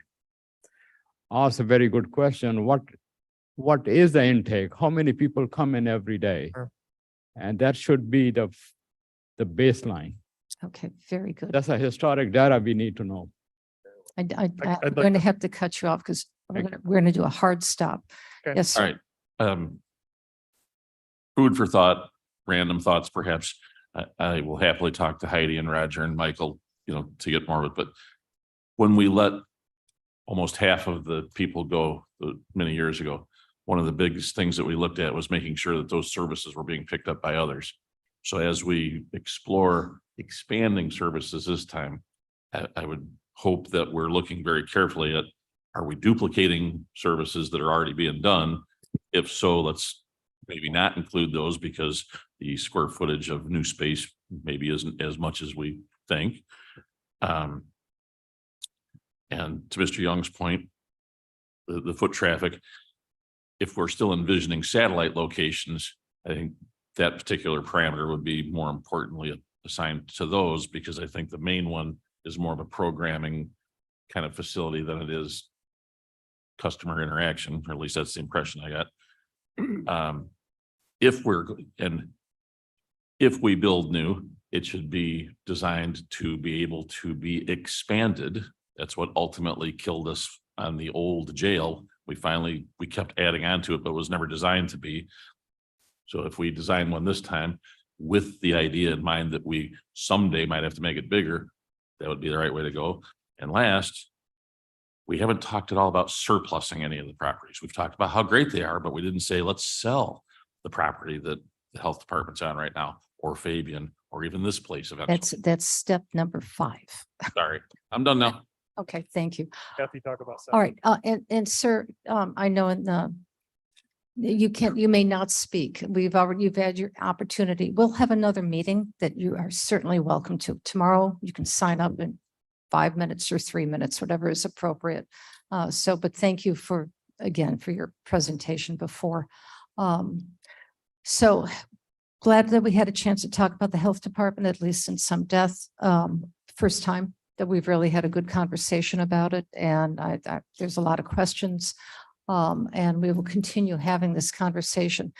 asked a very good question. What is the intake? How many people come in every day? Sure. And that should be the baseline. Okay, very good. That's a historic data we need to know. I'd I'm like going to to- have to cut you off because Okay. we're going to do a hard stop. Okay. Yes, All sir. right. Food for thought, random thoughts perhaps. I will happily talk to Heidi and Roger and Michael, to get more of it, but when we let almost half of the people go many years ago, one of the biggest things that we looked at was making sure that those services were being picked up by others. So as we explore expanding services this time, I would hope that we're looking very carefully at, are we duplicating services that are already being done? If so, let's maybe not include those because the square footage of new space maybe isn't as much as we think. And to Mr. Young's point, the foot traffic, if we're still envisioning satellite locations, I think that particular parameter would be more importantly assigned to those, because I think the main one is more of a programming kind of facility than it is customer interaction, or at least that's the impression I got. If we build new, it should be designed to be able to be expanded. That's what ultimately killed us on the old jail. We kept adding on to it, but it was never designed to be. So if we design one this time with the idea in mind that we someday might have to make it bigger, that would be the right way to go. And last, we haven't talked at all about surplusing any of the properties. We've talked about how great they are, but we didn't say, let's sell the property that the health department's on right now, or Fabian, or even this place eventually. That's step number 5. Sorry, I'm done now. Okay, thank you. Kathy, talk about. All right, and sir, I know you may not speak. You've had your opportunity. We'll have another meeting that you are certainly welcome to. Tomorrow, you can sign up in 5 minutes or 3 minutes, whatever is appropriate. But thank you for your presentation before. So glad that we had a chance to talk about the health department, at least in some depth. First time that we've really had a good conversation about it. And there's a lot of questions. And we will continue having this conversation.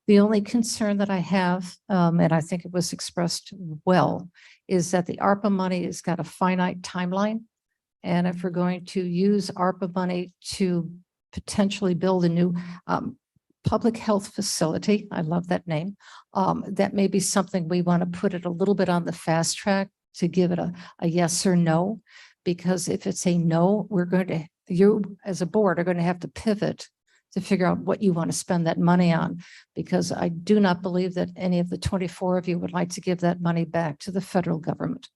The only concern that I have, and I think it was expressed well, is that the ARPA money has got a finite timeline. And if we're going to use ARPA money to potentially build a new public health facility, I love that name, that may be something we want to put it a little bit on the fast track to give it a yes or no. Because if it's a no, you as a board are going to have to pivot to figure out what you want to spend that money on. Because I do not believe that any of the 24 of you would like to give that money back to the federal government.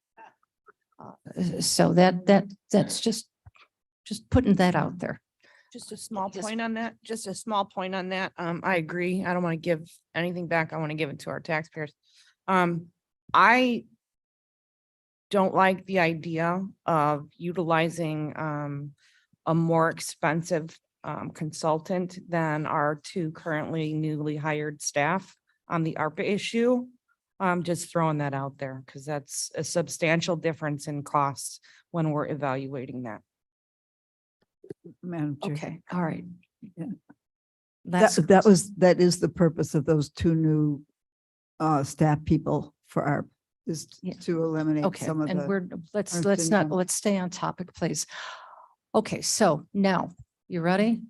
So that's just putting that out there. Just a small point on that. I agree. I don't want to give anything back. I want to give it to our taxpayers. I don't like the idea of utilizing a more expensive consultant than our 2 currently newly hired staff on the ARPA issue. I'm just throwing that out there because that's a substantial difference in costs when we're evaluating that. Madam Chair. Okay, all right. Yeah. That's That is the purpose of those 2 new staff people for our, is Yeah. to eliminate okay. some of And the. let's stay on topic, please. Okay, so now you ready?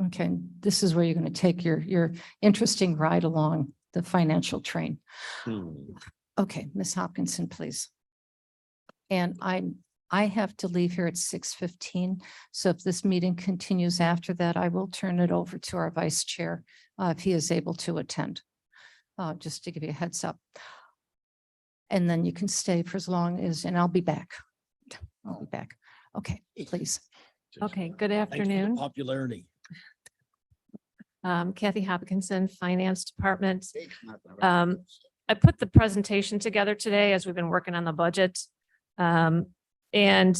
Okay, this is where you're going to take your interesting ride along the financial train. Okay, Ms. Hopkinson, please. And I have to leave here at 6:15. So if this meeting continues after that, I will turn it over to our vice chair if he is able to attend. Just to give you a heads up. And then you can stay for as long as, and I'll be back. I'll be back. Okay, please. Okay, good Thanks for the afternoon. Popularity. Kathy Hopkinson, Finance Department. I put the presentation together today as we've been working on the budget. And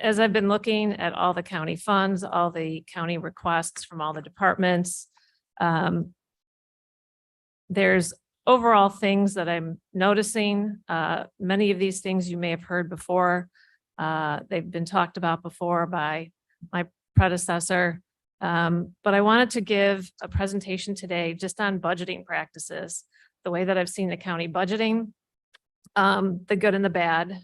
as I've been looking at all the county funds, all the county requests from all the departments, there's overall things that I'm noticing. Many of these things you may have heard before. They've been talked about before by my predecessor. But I wanted to give a presentation today just on budgeting practices, the way that I've seen the county budgeting, the good and the bad.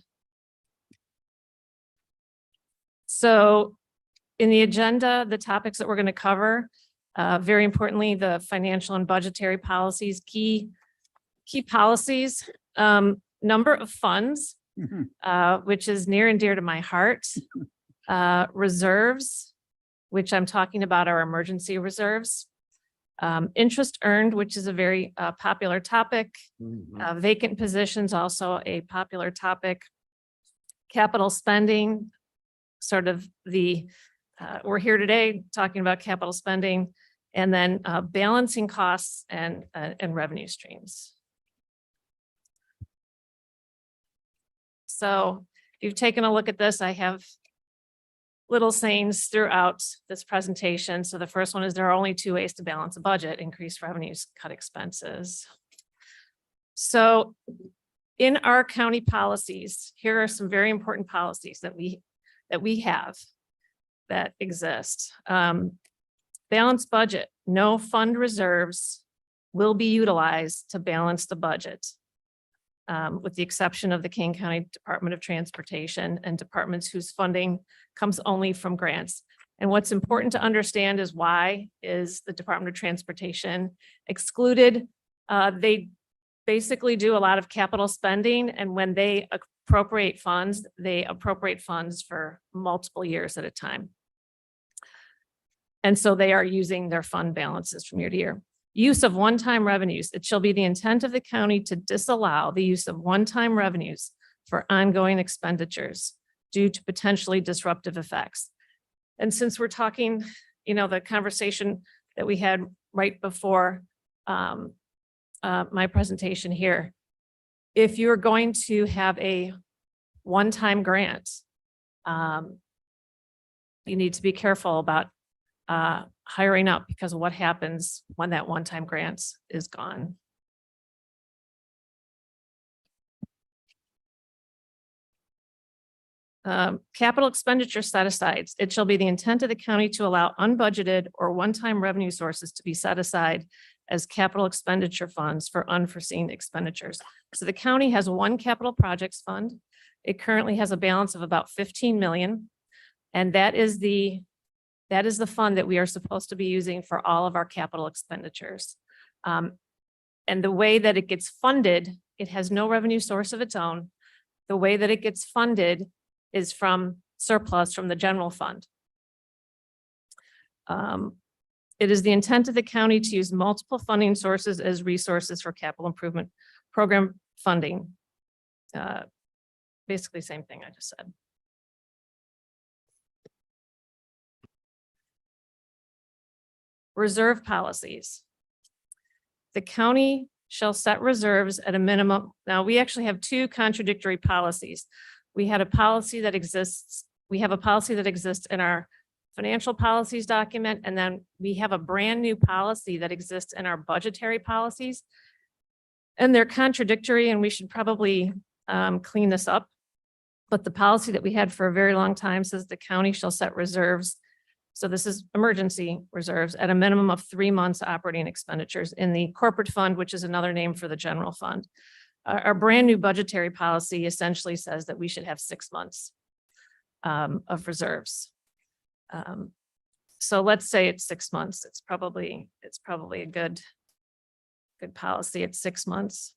So in the agenda, the topics that we're going to cover, very importantly, the financial and budgetary policies, key policies, number of funds, which is near and dear to my heart, reserves, which I'm talking about our emergency reserves, interest earned, which is a very popular topic, vacant positions, also a popular topic, capital spending, sort of we're here today talking about capital spending, and then balancing costs and revenue streams. So if you've taken a look at this, I have little sayings throughout this presentation. So the first one is there are only two ways to balance a budget: increase revenues, cut expenses. So in our county policies, here are some very important policies that we have that exist. Balanced budget, no fund reserves will be utilized to balance the budget, with the exception of the Kane County Department of Transportation and departments whose funding comes only from grants. And what's important to understand is why is the Department of Transportation excluded. They basically do a lot of capital spending, and when they appropriate funds for multiple years at a time. And so they are using their fund balances from year to year. Use of one-time revenues. It shall be the intent of the county to disallow the use of one-time revenues for ongoing expenditures due to potentially disruptive effects. And since we're talking, the conversation that we had right before my presentation here, if you're going to have a one-time grant, you need to be careful about hiring up, because of what happens when that one-time grant is gone. Capital expenditure set asides. It shall be the intent of the county to allow unbudgeted or one-time revenue sources to be set aside as capital expenditure funds for unforeseen expenditures. So the county has one capital projects fund. It currently has a balance of about 15 million. And that is the fund that we are supposed to be using for all of our capital expenditures. And the way that it gets funded, it has no revenue source of its own. The way that it gets funded is from surplus from the general fund. It is the intent of the county to use multiple funding sources as resources for capital improvement program funding. Basically, same thing I just said. Reserve policies. The county shall set reserves at a minimum. Now, we actually have two contradictory policies. We have a policy that exists in our financial policies document, and then we have a brand new policy that exists in our budgetary policies. And they're contradictory, and we should probably clean this up. But the policy that we had for a very long time says the county shall set reserves. So this is emergency reserves at a minimum of 3 months operating expenditures in the corporate fund, which is another name for the general fund. Our brand new budgetary policy essentially says that we should have 6 months of reserves. So let's say it's 6 months. It's probably a good policy at 6 months.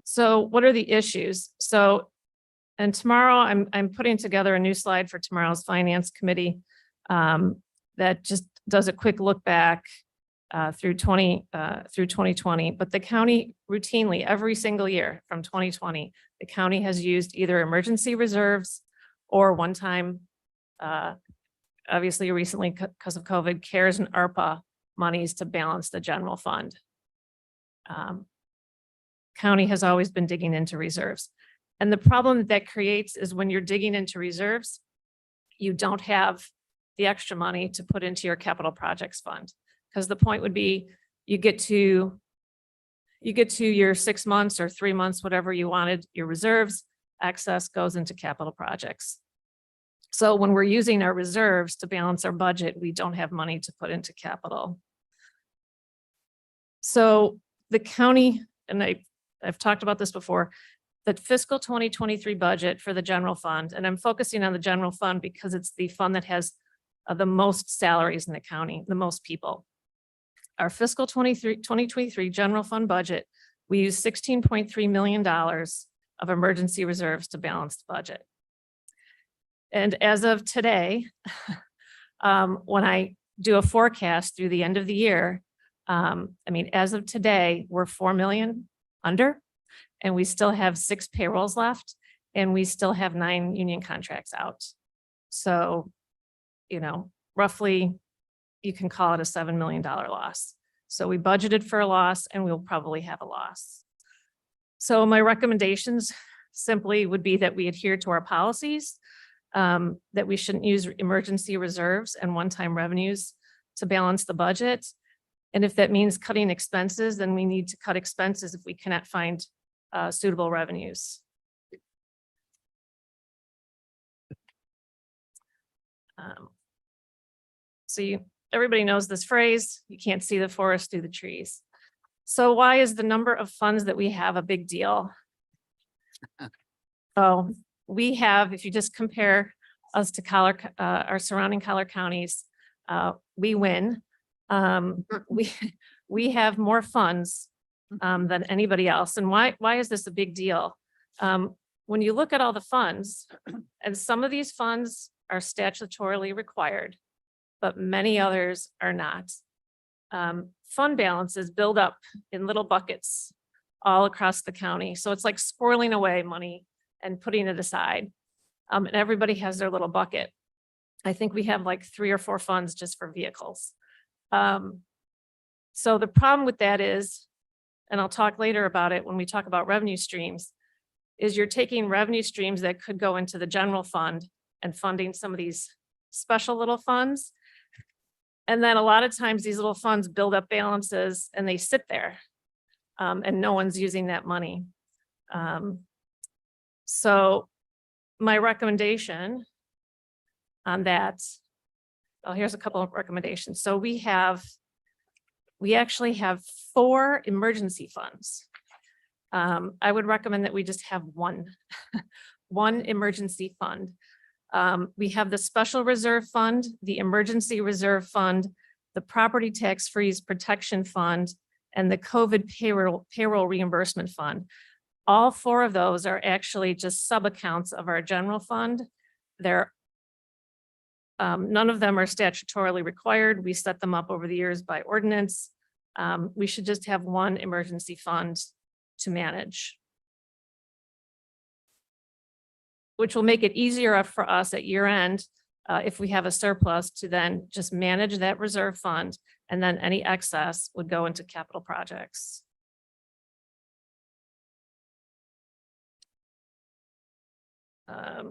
So what are the issues? And tomorrow I'm putting together a new slide for tomorrow's finance committee that just does a quick look back through 2020. But the county routinely, every single year from 2020, the county has used either emergency reserves or one-time, obviously recently because of COVID, CARES and ARPA monies to balance the general fund. County has always been digging into reserves. And the problem that creates is when you're digging into reserves, you don't have the extra money to put into your capital projects fund. Because the point would be you get to your 6 months or 3 months, whatever you wanted, your reserves, excess goes into capital projects. So when we're using our reserves to balance our budget, we don't have money to put into capital. So the county, and I've talked about this before, the fiscal 2023 budget for the general fund, and I'm focusing on the general fund because it's the fund that has the most salaries in the county, the most people. Our fiscal 2023 general fund budget, we use $16.3 million of emergency reserves to balance the budget. And as of today, when I do a forecast through the end of the year, as of today, we're 4 million under, and we still have 6 payrolls left, and we still have 9 union contracts out. So, roughly, you can call it a $7 million loss. So we budgeted for a loss, and we'll probably have a loss. So my recommendations simply would be that we adhere to our policies, that we shouldn't use emergency reserves and one-time revenues to balance the budget. And if that means cutting expenses, then we need to cut expenses if we cannot find suitable revenues. Everybody knows this phrase, you can't see the forest through the trees. So why is the number of funds that we have a big deal? So we have, if you just compare us to our surrounding Collier counties, we win. We have more funds than anybody else. And why is this a big deal? When you look at all the funds, and some of these funds are statutorily required, but many others are not. Fund balances build up in little buckets all across the county. So it's like squirreling away money and putting it aside. And everybody has their little bucket. I think we have like 3 or 4 funds just for vehicles. So the problem with that is, and I'll talk later about it when we talk about revenue streams, is you're taking revenue streams that could go into the general fund and funding some of these special little funds. And then a lot of times these little funds build up balances and they sit there and no one's using that money. So my recommendation on that, well, here's a couple of recommendations. So we actually have 4 emergency funds. I would recommend that we just have one emergency fund. We have the special reserve fund, the emergency reserve fund, the property tax freeze protection fund, and the COVID payroll reimbursement fund. All 4 of those are actually just sub-accounts of our general fund. None of them are statutorily required. We set them up over the years by ordinance. We should just have one emergency fund to manage, which will make it easier for us at year end if we have a surplus to then just manage that reserve fund, and then any excess would go into capital projects. I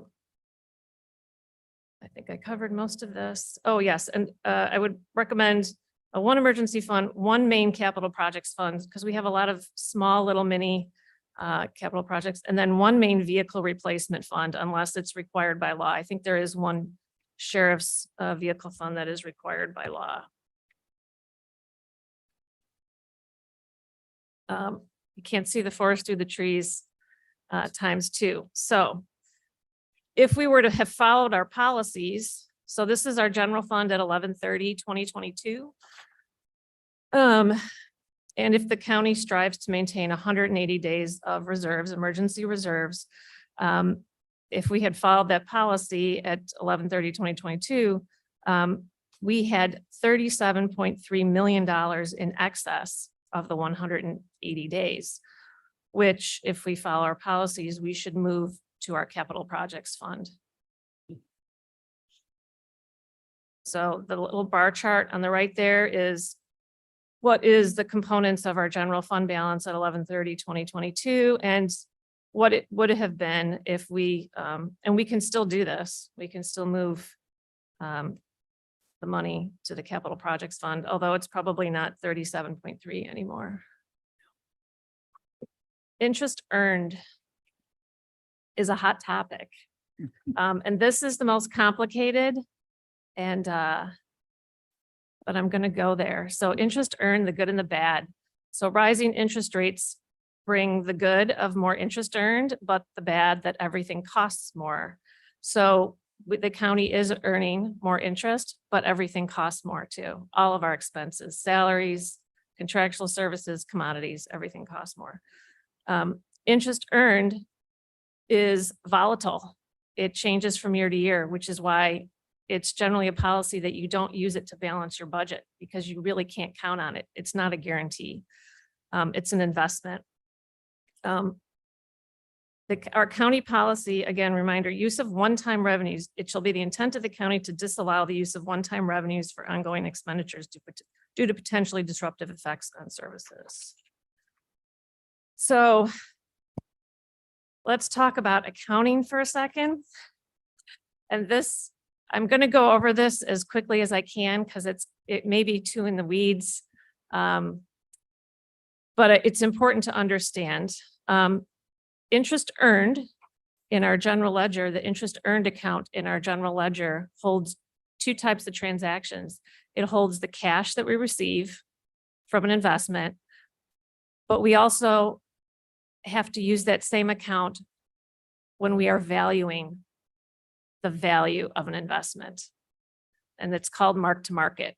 think I covered most of this. Oh, yes, and I would recommend one emergency fund, one main capital projects fund, because we have a lot of small little mini capital projects, and then one main vehicle replacement fund unless it's required by law. I think there is one sheriff's vehicle fund that is required by law. You can't see the forest through the trees ×2. So if we were to have followed our policies, so this is our general fund at 11/30/2022. And if the county strives to maintain 180 days of reserves, emergency reserves, if we had followed that policy at 11/30/2022, we had $37.3 million in excess of the 180 days, which if we follow our policies, we should move to our capital projects fund. So the little bar chart on the right there is what is the components of our general fund balance at 11/30/2022 and what it would have been if we, and we can still do this, we can still move the money to the capital projects fund, although it's probably not 37.3 anymore. Interest earned is a hot topic. And this is the most complicated, and but I'm going to go there. So interest earned, the good and the bad. So rising interest rates bring the good of more interest earned, but the bad that everything costs more. So the county is earning more interest, but everything costs more too. All of our expenses, salaries, contractual services, commodities, everything costs more. Interest earned is volatile. It changes from year to year, which is why it's generally a policy that you don't use it to balance your budget because you really can't count on it. It's not a guarantee. It's an investment. Our county policy, again, reminder, use of one-time revenues. It shall be the intent of the county to disallow the use of one-time revenues for ongoing expenditures due to potentially disruptive effects on services. So let's talk about accounting for a second. And this, I'm going to go over this as quickly as I can because it may be too in the weeds. But it's important to understand. Interest earned in our general ledger, the interest earned account in our general ledger holds two types of transactions. It holds the cash that we receive from an investment, but we also have to use that same account when we are valuing the value of an investment. And it's called mark to market.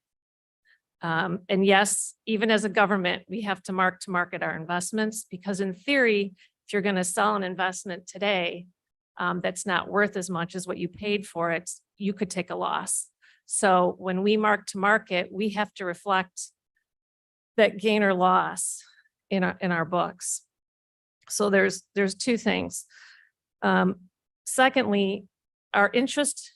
And yes, even as a government, we have to mark our investments because in theory, if you're going to sell an investment today that's not worth as much as what you paid for it, you could take a loss. So when we mark to market, we have to reflect that gain or loss in our books. So there's two things. Secondly, our interest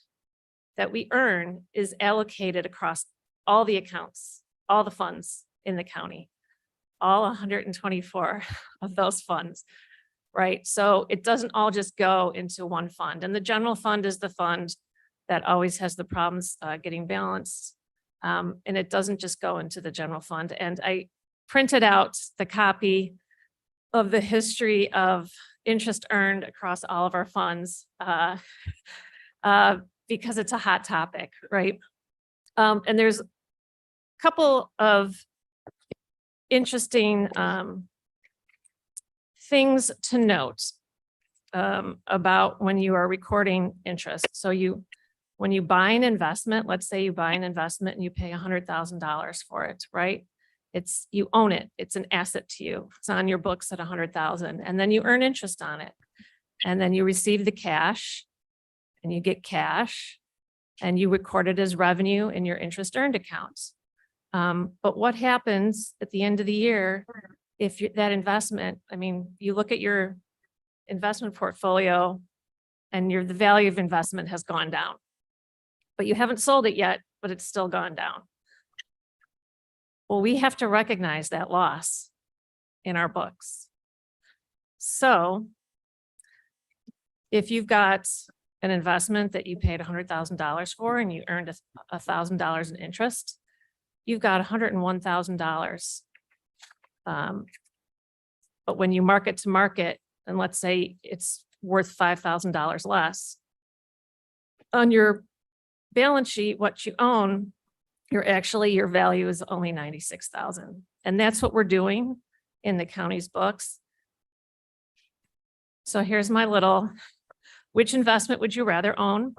that we earn is allocated across all the accounts, all the funds in the county, all 124 of those funds. Right. So it doesn't all just go into one fund, and the general fund is the fund that always has the problems getting balanced. And it doesn't just go into the general fund. And I printed out the copy of the history of interest earned across all of our funds because it's a hot topic, right? And there's a couple of interesting things to note about when you are recording interest. So when you buy an investment, let's say you buy an investment and you pay $100,000 for it, right? You own it. It's an asset to you. It's on your books at $100,000, and then you earn interest on it. And then you receive the cash and you get cash and you record it as revenue in your interest earned accounts. But what happens at the end of the year if that investment, I mean, you look at your investment portfolio and the value of investment has gone down, but you haven't sold it yet, but it's still gone down. Well, we have to recognize that loss in our books. So if you've got an investment that you paid $100,000 for and you earned $1,000 in interest, you've got $101,000. But when you mark it to market, and let's say it's worth $5,000 less, on your balance sheet, what you own, your value is only $96,000. And that's what we're doing in the county's books. So here's my which investment would you rather own?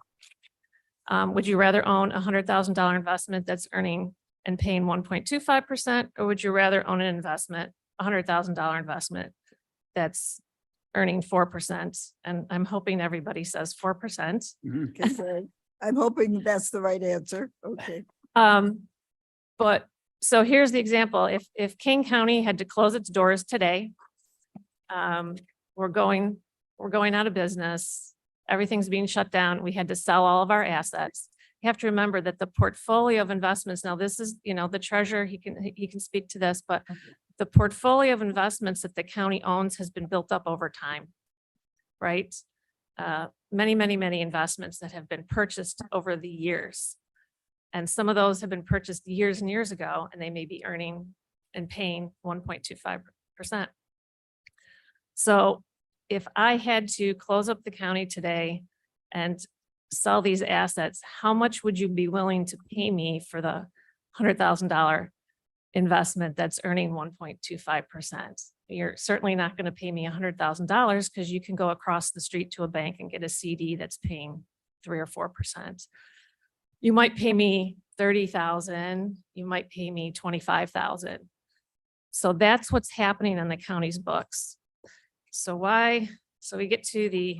Would you rather own a $100,000 investment that's earning and paying 1.25%, or would you rather own an investment, $100,000 investment that's earning 4%? And I'm hoping everybody says 4%. Okay, I'm hoping that's the right answer. Okay. But so here's the example. If King County had to close its doors today, we're going out of business. Everything's being shut down. We had to sell all of our assets. You have to remember that the portfolio of investments, now this is, the treasurer, he can speak to this, but the portfolio of investments that the county owns has been built up over time, right? Many, many, many investments that have been purchased over the years. And some of those have been purchased years and years ago, and they may be earning and paying 1.25%. So if I had to close up the county today and sell these assets, how much would you be willing to pay me for the $100,000 investment that's earning 1.25%? you're certainly not going to pay me $100,000 because you can go across the street to a bank and get a CD that's paying 3 or 4%. You might pay me 30,000, you might pay me 25,000. So that's what's happening on the county's books. So we get to the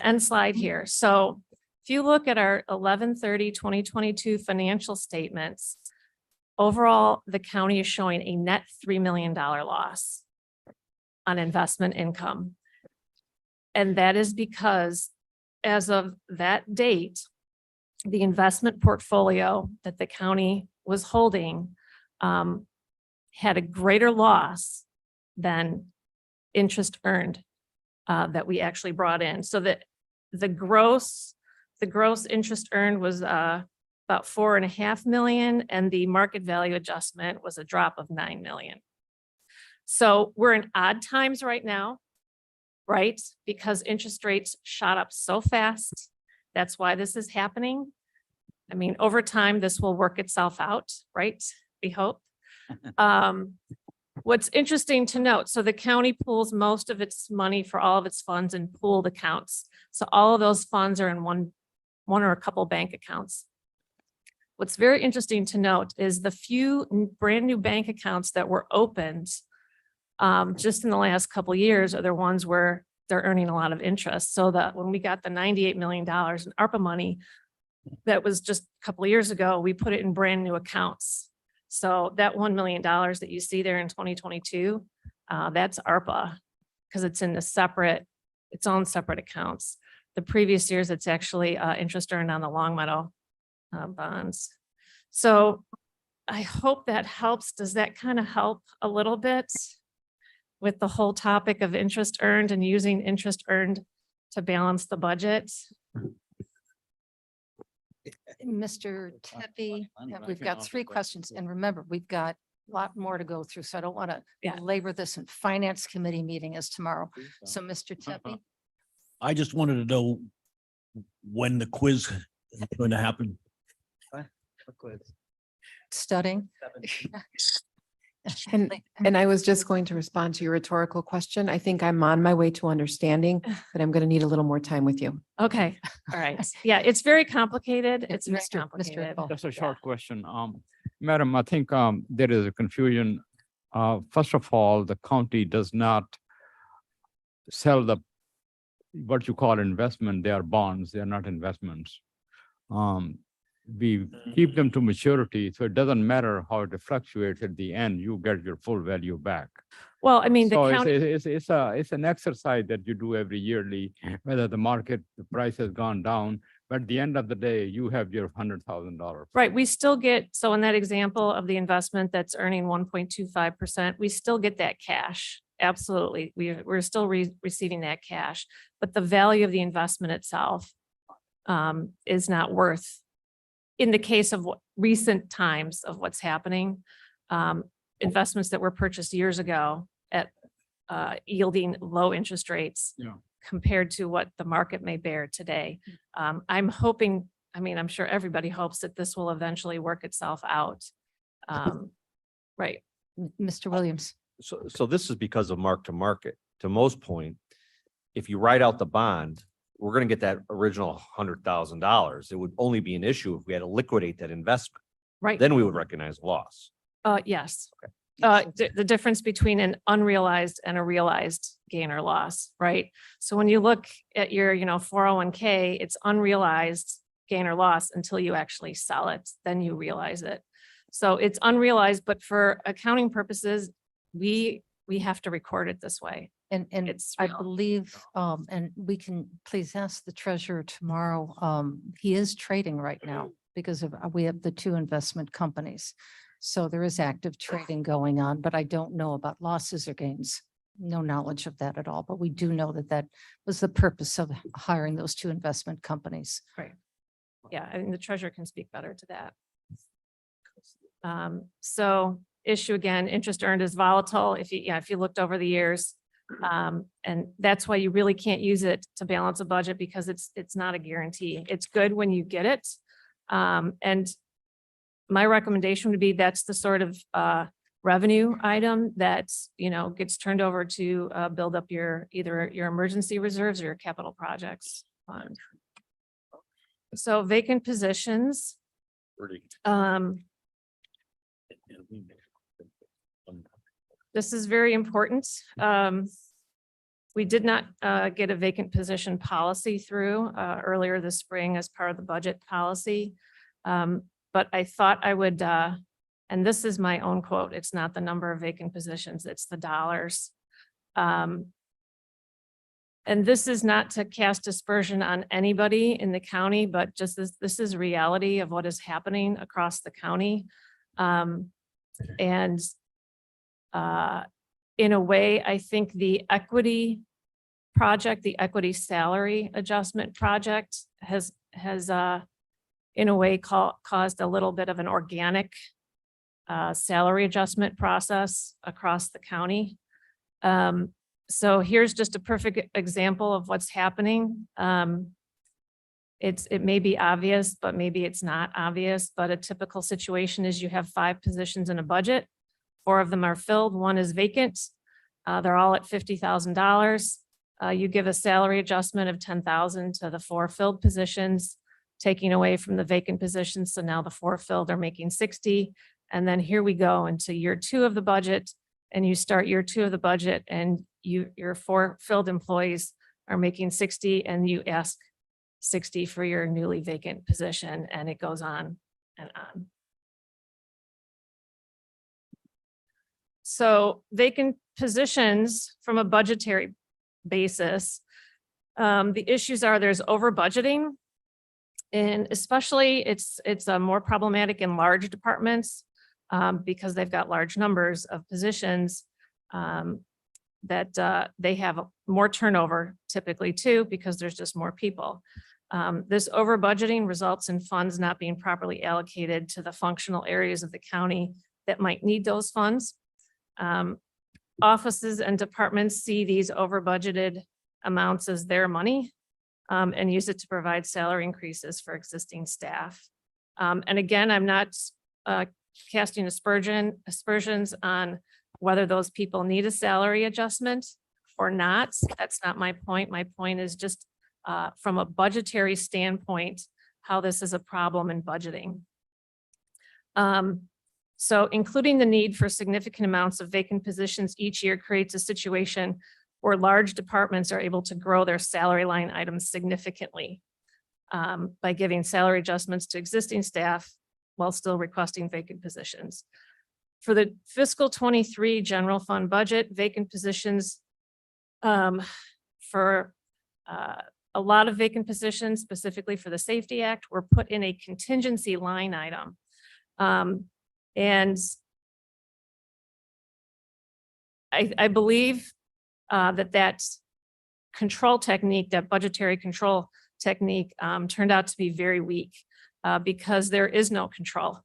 end slide here. So if you look at our 11/30/2022 financial statements, overall, the county is showing a net $3 million loss on investment income. And that is because as of that date, the investment portfolio that the county was holding had a greater loss than interest earned that we actually brought in. So that the gross interest earned was about 4.5 million, and the market value adjustment was a drop of 9 million. So we're in odd times right now, right? Because interest rates shot up so fast. That's why this is happening. I mean, over time, this will work itself out, right? We hope. What's interesting to note, so the county pools most of its money for all of its funds in pooled accounts. So all of those funds are in one or a couple bank accounts. What's very interesting to note is the few brand new bank accounts that were opened just in the last couple of years are the ones where they're earning a lot of interest. So that when we got the $98 million in ARPA money, that was just a couple of years ago, we put it in brand new accounts. So that $1 million that you see there in 2022, that's ARPA because it's in its own separate accounts. The previous years, it's actually interest earned on the Longmeadow bonds. So I hope that helps. Does that kind of help a little bit with the whole topic of interest earned and using interest earned to balance the budget? Mr. Tepe, we've got 3 questions, and remember, we've got a lot more to go through, so I don't want to belabor this, and Finance Committee meeting is tomorrow. So Mr. Tepe, I just wanted to know when the quiz is going to happen. studying. And I was just going to respond to your rhetorical question. I think I'm on my way to understanding, but I'm going to need a little more time with you. Okay, all right. Yeah, it's very complicated. It's very Mr. complicated. Paul. Just a short question. Madam, I think there is a confusion. First of all, the county does not sell what you call investment. They are bonds. They are not investments. We keep them to maturity, so it doesn't matter how it fluctuates. At the end, you get your full value back. Well, I mean, the So county, it's an exercise that you do every yearly, whether the price has gone down, but at the end of the day, you have your $100,000. right, we still get, so in that example of the investment that's earning 1.25%, we still get that cash. Absolutely. We're still receiving that cash, but the value of the investment itself is not worth, in the case of recent times of what's happening, investments that were purchased years ago at yielding low interest rates compared to what the market may bear today. I'm hoping, I mean, I'm sure everybody hopes that this will eventually work itself out. Right. Mr. Williams. So this is because of mark to market. To Mo's point, if you write out the bond, we're going to get that original $100,000. It would only be an issue if we had to liquidate that investment. Right. Then we would recognize loss. Yes. The difference between an unrealized and a realized gain or loss, right? So when you look at your, 401k, it's unrealized gain or loss until you actually sell it, then you realize it. So it's unrealized, but for accounting purposes, we have to record it this way. And It's I real. believe, and we can please ask the treasurer tomorrow, he is trading right now because we have the 2 investment companies. So there is active trading going on, but I don't know about losses or gains. No knowledge of that at all, but we do know that was the purpose of hiring those 2 investment companies. Right. Yeah, I think the treasurer can speak better to that. So issue again, interest earned is volatile. If you looked over the years, and that's why you really can't use it to balance a budget because it's not a guarantee. It's good when you get it. And my recommendation would be that's the sort of revenue item that, you know, gets turned over to build up your, either your emergency reserves or your capital projects fund. So vacant positions, this is very important. We did not get a vacant position policy through earlier this spring as part of the budget policy. But I thought I would, and this is my own quote, it's not the number of vacant positions, it's the dollars. And this is not to cast aspersion on anybody in the county, but just this is reality of what is happening across the county. And in a way, I think the equity project, the equity salary adjustment project has in a way caused a little bit of an organic salary adjustment process across the county. So here's just a perfect example of what's happening. It may be obvious, but maybe it's not obvious, but a typical situation is you have 5 positions in a budget. 4 of them are filled, 1 is vacant. They're all at $50,000. You give a salary adjustment of $10,000 to the 4 filled positions, taking away from the vacant positions. So now the 4 filled are making 60. And then here we go into year 2 of the budget, and you start year 2 of the budget, and your 4 filled employees are making 60, and you ask 60 for your newly vacant position, and it goes on and on. So vacant positions from a budgetary basis, the issues are there's over budgeting, and especially it's more problematic in large departments because they've got large numbers of positions that they have more turnover typically too, because there's just more people. This over budgeting results in funds not being properly allocated to the functional areas of the county that might need those funds. Offices and departments see these over budgeted amounts as their money and use it to provide salary increases for existing staff. And again, I'm not casting aspersions on whether those people need a salary adjustment or not. That's not my point. My point is just from a budgetary standpoint, how this is a problem in budgeting. So including the need for significant amounts of vacant positions each year creates a situation where large departments are able to grow their salary line items significantly by giving salary adjustments to existing staff while still requesting vacant positions. For the fiscal 23 general fund budget, vacant positions for a lot of vacant positions, specifically for the Safety Act, were put in a contingency line item. And I believe that control technique, that budgetary control technique turned out to be very weak because there is no control.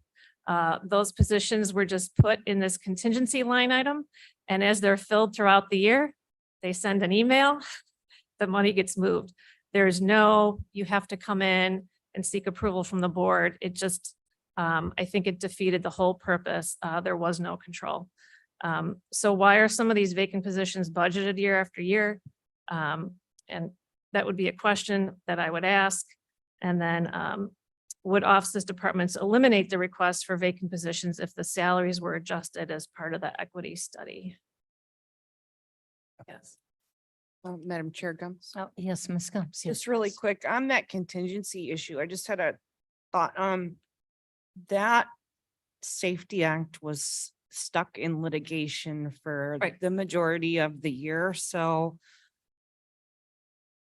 Those positions were just put in this contingency line item. And as they're filled throughout the year, they send an email, the money gets moved. There's no, you have to come in and seek approval from the board. It just, I think it defeated the whole purpose. There was no control. So why are some of these vacant positions budgeted year after year? And that would be a question that I would ask. And then would offices departments eliminate the request for vacant positions if the salaries were adjusted as part of the equity study? Yes. Madam Chair Gums. Oh, yes, Ms. Gums. Just really quick on that contingency issue. I just had a thought. That Safety Act was stuck in litigation for the majority of the year. So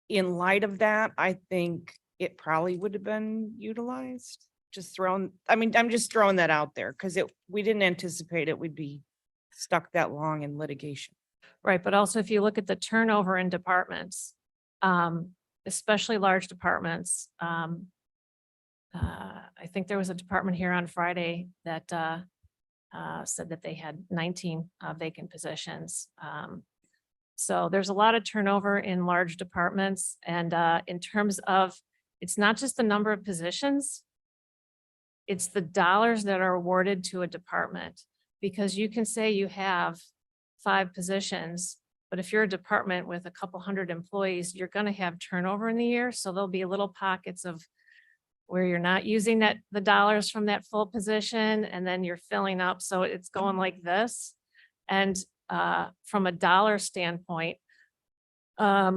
in light of that, I think it probably would have been utilized. Just thrown, I mean, I'm just throwing that out there because we didn't anticipate it would be stuck that long in litigation. Right, but also if you look at the turnover in departments, especially large departments, I think there was a department here on Friday that said that they had 19 vacant positions. So there's a lot of turnover in large departments, and in terms of, it's not just the number of positions, it's the dollars that are awarded to a department. Because you can say you have 5 positions, but if you're a department with a couple hundred employees, you're gonna have turnover in the year, so there'll be little pockets of where you're not using the dollars from that full position, and then you're filling up, so it's going like this. And from a dollar standpoint, I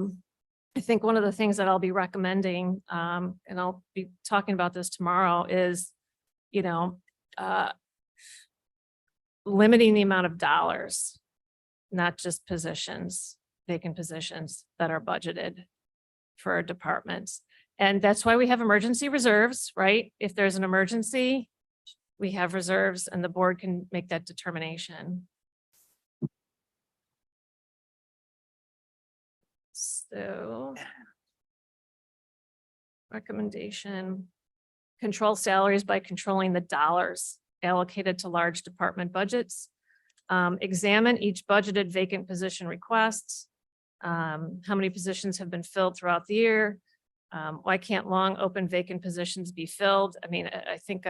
think one of the things that I'll be recommending, and I'll be talking about this tomorrow, is, you know, limiting the amount of dollars, not just positions, vacant positions that are budgeted for departments. And that's why we have emergency reserves, right? If there's an emergency, we have reserves and the board can make that determination. So recommendation, control salaries by controlling the dollars allocated to large department budgets. Examine each budgeted vacant position requests. How many positions have been filled throughout the year? Why can't long open vacant positions be filled? I mean, I think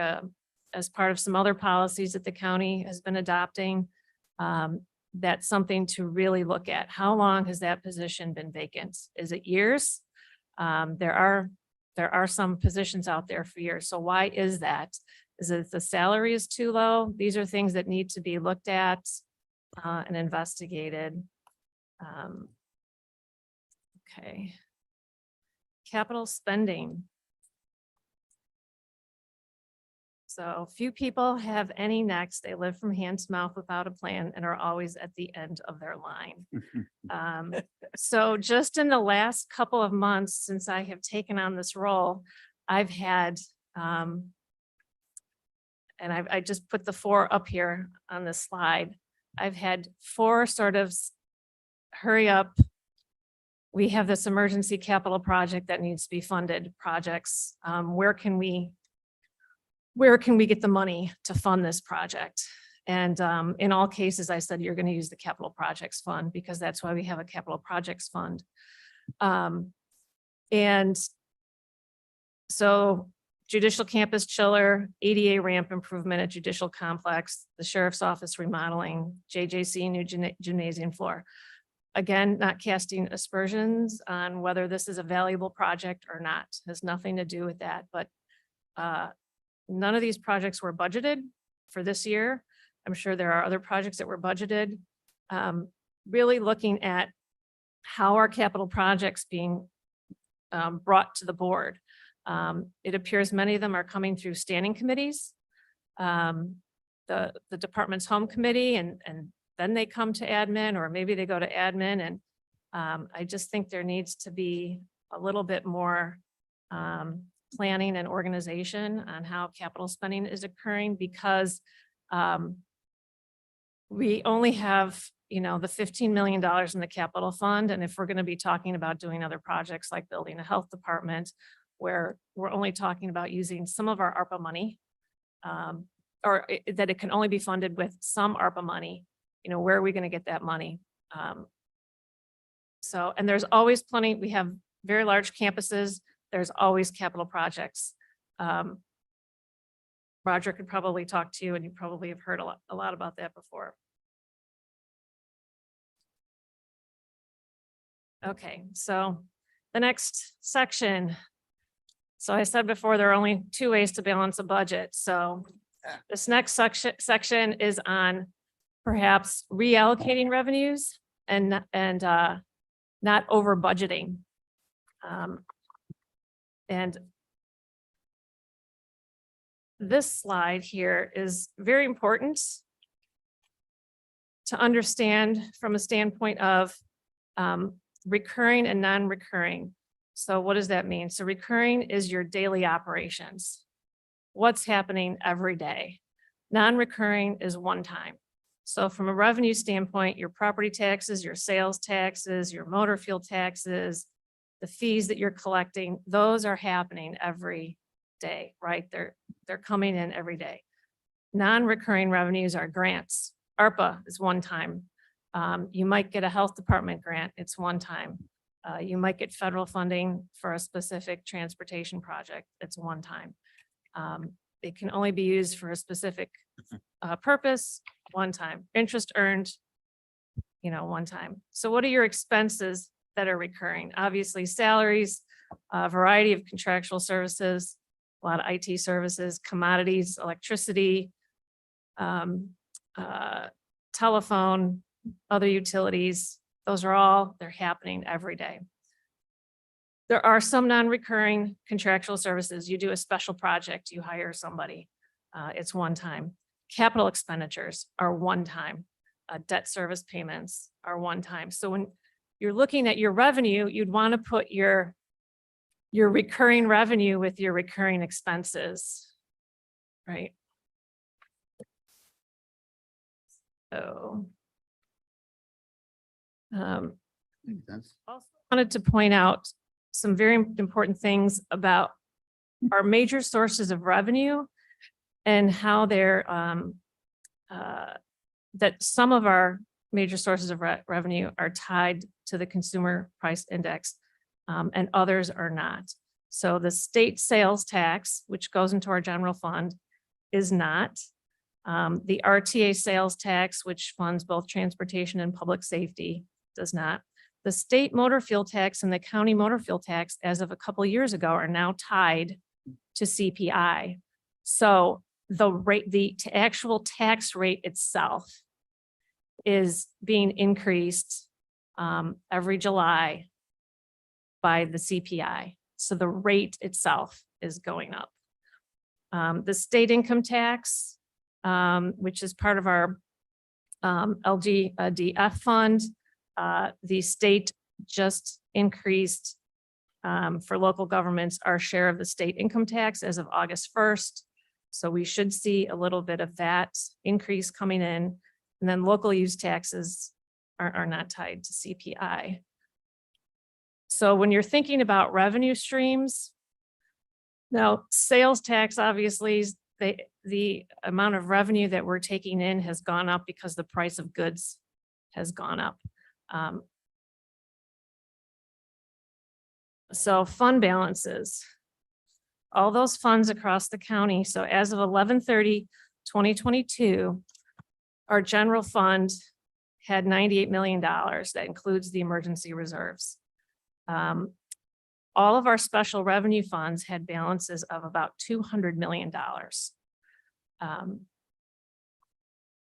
as part of some other policies that the county has been adopting, that's something to really look at. How long has that position been vacant? Is it years? There are some positions out there for years. So why is that? Is it the salary is too low? These are things that need to be looked at and investigated. Okay. Capital spending. So few people have any next. They live from hand to mouth without a plan and are always at the end of their line. So just in the last couple of months since I have taken on this role, I've had, and I just put the 4 up here on this slide. I've had 4 sort of hurry up. We have this emergency capital project that needs to be funded projects. Where can we get the money to fund this project? And in all cases, I said, you're going to use the capital projects fund because that's why we have a capital projects fund. And so judicial campus chiller, ADA ramp improvement at judicial complex, the sheriff's office remodeling, JJC new gymnasium floor. Again, not casting aspersions on whether this is a valuable project or not. Has nothing to do with that, but none of these projects were budgeted for this year. I'm sure there are other projects that were budgeted. Really looking at how are capital projects being brought to the board. It appears many of them are coming through standing committees. The department's home committee and then they come to admin, or maybe they go to admin. And I just think there needs to be a little bit more planning and organization on how capital spending is occurring, because we only have, the $15 million in the capital fund. And if we're going to be talking about doing other projects like building a health department, where we're only talking about using some of our ARPA money, that it can only be funded with some ARPA money, where are we going to get that money? And there's always plenty, we have very large campuses. There's always capital projects. Roger could probably talk to you, and you probably have heard a lot about that before. Okay, so the next section. So I said before, there are only 2 ways to balance a budget. So this next section is on perhaps reallocating revenues and not over budgeting. And this slide here is very important to understand from a standpoint of recurring and non-recurring. So what does that mean? So recurring is your daily operations. What's happening every day? Non-recurring is one time. So from a revenue standpoint, your property taxes, your sales taxes, your motor fuel taxes, the fees that you're collecting, those are happening every day, right? They're coming in every day. Non-recurring revenues are grants. ARPA is one time. You might get a health department grant, it's one time. You might get federal funding for a specific transportation project, it's one time. it can only be used for a specific purpose, one time. Interest earned, one time. So what are your expenses that are recurring? Obviously, salaries, a variety of contractual services, a lot of IT services, commodities, electricity, telephone, other utilities. Those are all, they're happening every day. There are some non-recurring contractual services. You do a special project, you hire somebody. It's one time. Capital expenditures are one time. Debt service payments are one time. So when you're looking at your revenue, you'd want to put your recurring revenue with your recurring expenses, right? So. Also wanted to point out some very important things about our major sources of revenue and how they're, that some of our major sources of revenue are tied to the consumer price index, and others are not. So the state sales tax, which goes into our general fund, is not. The RTA sales tax, which funds both transportation and public safety, does not. The state motor fuel tax and the county motor fuel tax, as of a couple of years ago, are now tied to CPI. So the rate, the actual tax rate itself is being increased every July by the CPI. So the rate itself is going up. The state income tax, which is part of our LGDF fund, the state just increased for local governments our share of the state income tax as of August 1st. So we should see a little bit of that increase coming in. And then local use taxes are not tied to CPI. So when you're thinking about revenue streams, now sales tax, obviously, the amount of revenue that we're taking in has gone up because the price of goods has gone up. So fund balances, all those funds across the county. So as of 11/30/2022, our general fund had $98 million. That includes the emergency reserves. All of our special revenue funds had balances of about $200 million.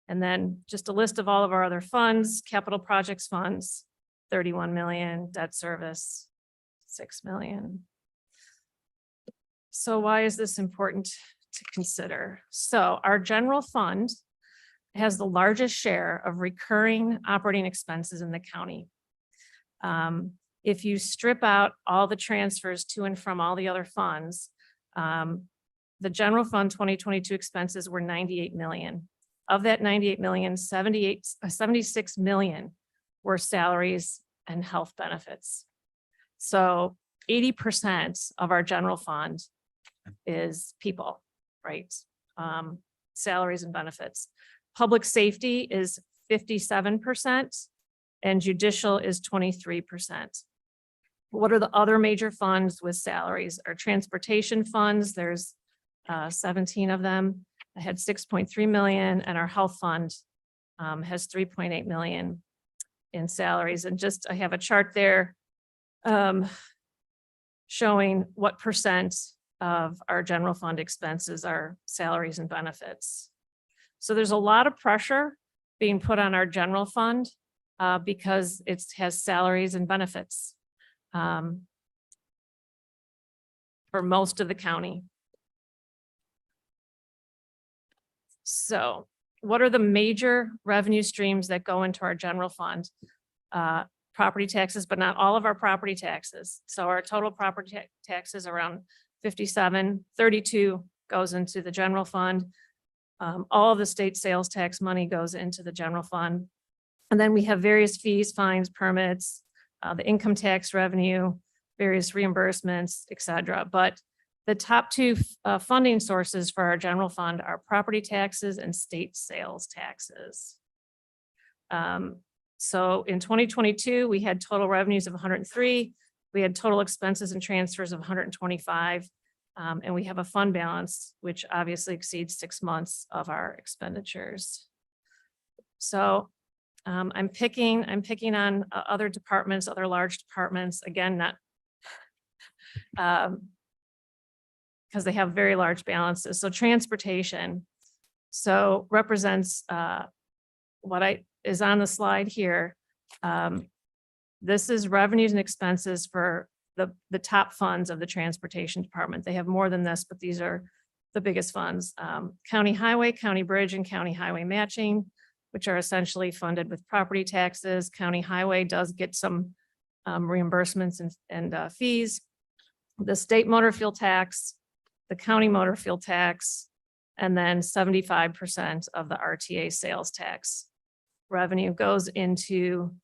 And then just a list of all of our other funds: capital projects funds, 31 million, debt service, 6 million. So why is this important to consider? So our general fund has the largest share of recurring operating expenses in the county. If you strip out all the transfers to and from all the other funds, the general fund 2022 expenses were 98 million. Of that 98 million, 76 million were salaries and health benefits. So 80% of our general fund is people, right? Salaries and benefits. Public safety is 57% and judicial is 23%. What are the other major funds with salaries? Our transportation funds, there's 17 of them. I had 6.3 million, and our health fund has 3.8 million in salaries. And just, I have a chart there showing what percent of our general fund expenses are salaries and benefits. So there's a lot of pressure being put on our general fund because it has salaries and benefits for most of the county. So what are the major revenue streams that go into our general fund? Property taxes, but not all of our property taxes. So our total property taxes around 57, 32 goes into the general fund. All of the state sales tax money goes into the general fund. And then we have various fees, fines, permits, the income tax revenue, various reimbursements, et cetera. But the top two funding sources for our general fund are property taxes and state sales taxes. So in 2022, we had total revenues of 103. We had total expenses and transfers of 125. And we have a fund balance, which obviously exceeds 6 months of our expenditures. So I'm picking on other departments, other large departments, again, not because they have very large balances. So transportation, so represents what is on the slide here. This is revenues and expenses for the top funds of the transportation department. They have more than this, but these are the biggest funds. County highway, county bridge, and county highway matching, which are essentially funded with property taxes. County highway does get some reimbursements and fees. The state motor fuel tax, the county motor fuel tax, and then 75% of the RTA sales tax revenue goes into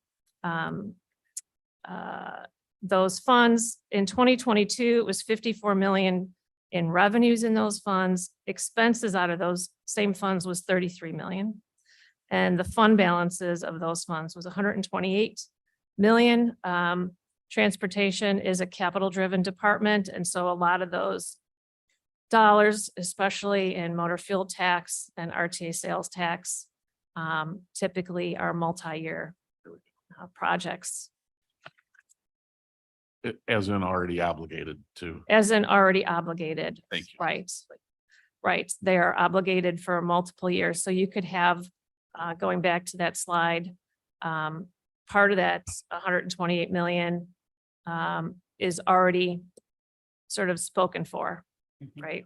those funds. In 2022, it was 54 million in revenues in those funds. Expenses out of those same funds was 33 million. And the fund balances of those funds was 128 million. Transportation is a capital-driven department, and so a lot of those dollars, especially in motor fuel tax and RTA sales tax, typically are multi-year projects. As in already obligated to. As in already obligated. Thank you. Right. Right. They are obligated for multiple years. So you could have, going back to that slide, part of that 128 million is already sort of spoken for, right?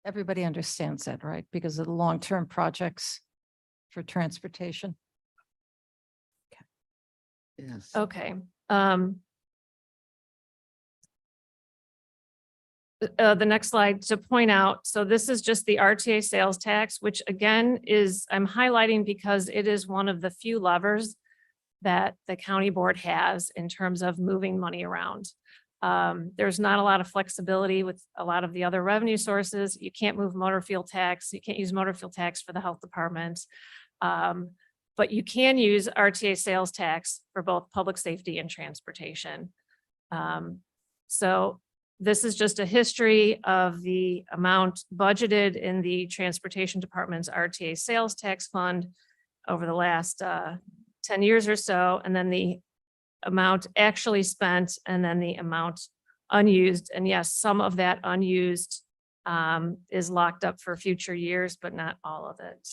Everybody understands that, right? Because of the long-term projects for transportation. Yes. Okay. The next slide to point out, so this is just the RTA sales tax, which again is, I'm highlighting because it is one of the few levers that the county board has in terms of moving money around. There's not a lot of flexibility with a lot of the other revenue sources. You can't move motor fuel tax. You can't use motor fuel tax for the health department. But you can use RTA sales tax for both public safety and transportation. So this is just a history of the amount budgeted in the transportation department's RTA sales tax fund over the last 10 years or so, and then the amount actually spent, and then the amount unused. And yes, some of that unused is locked up for future years, but not all of it.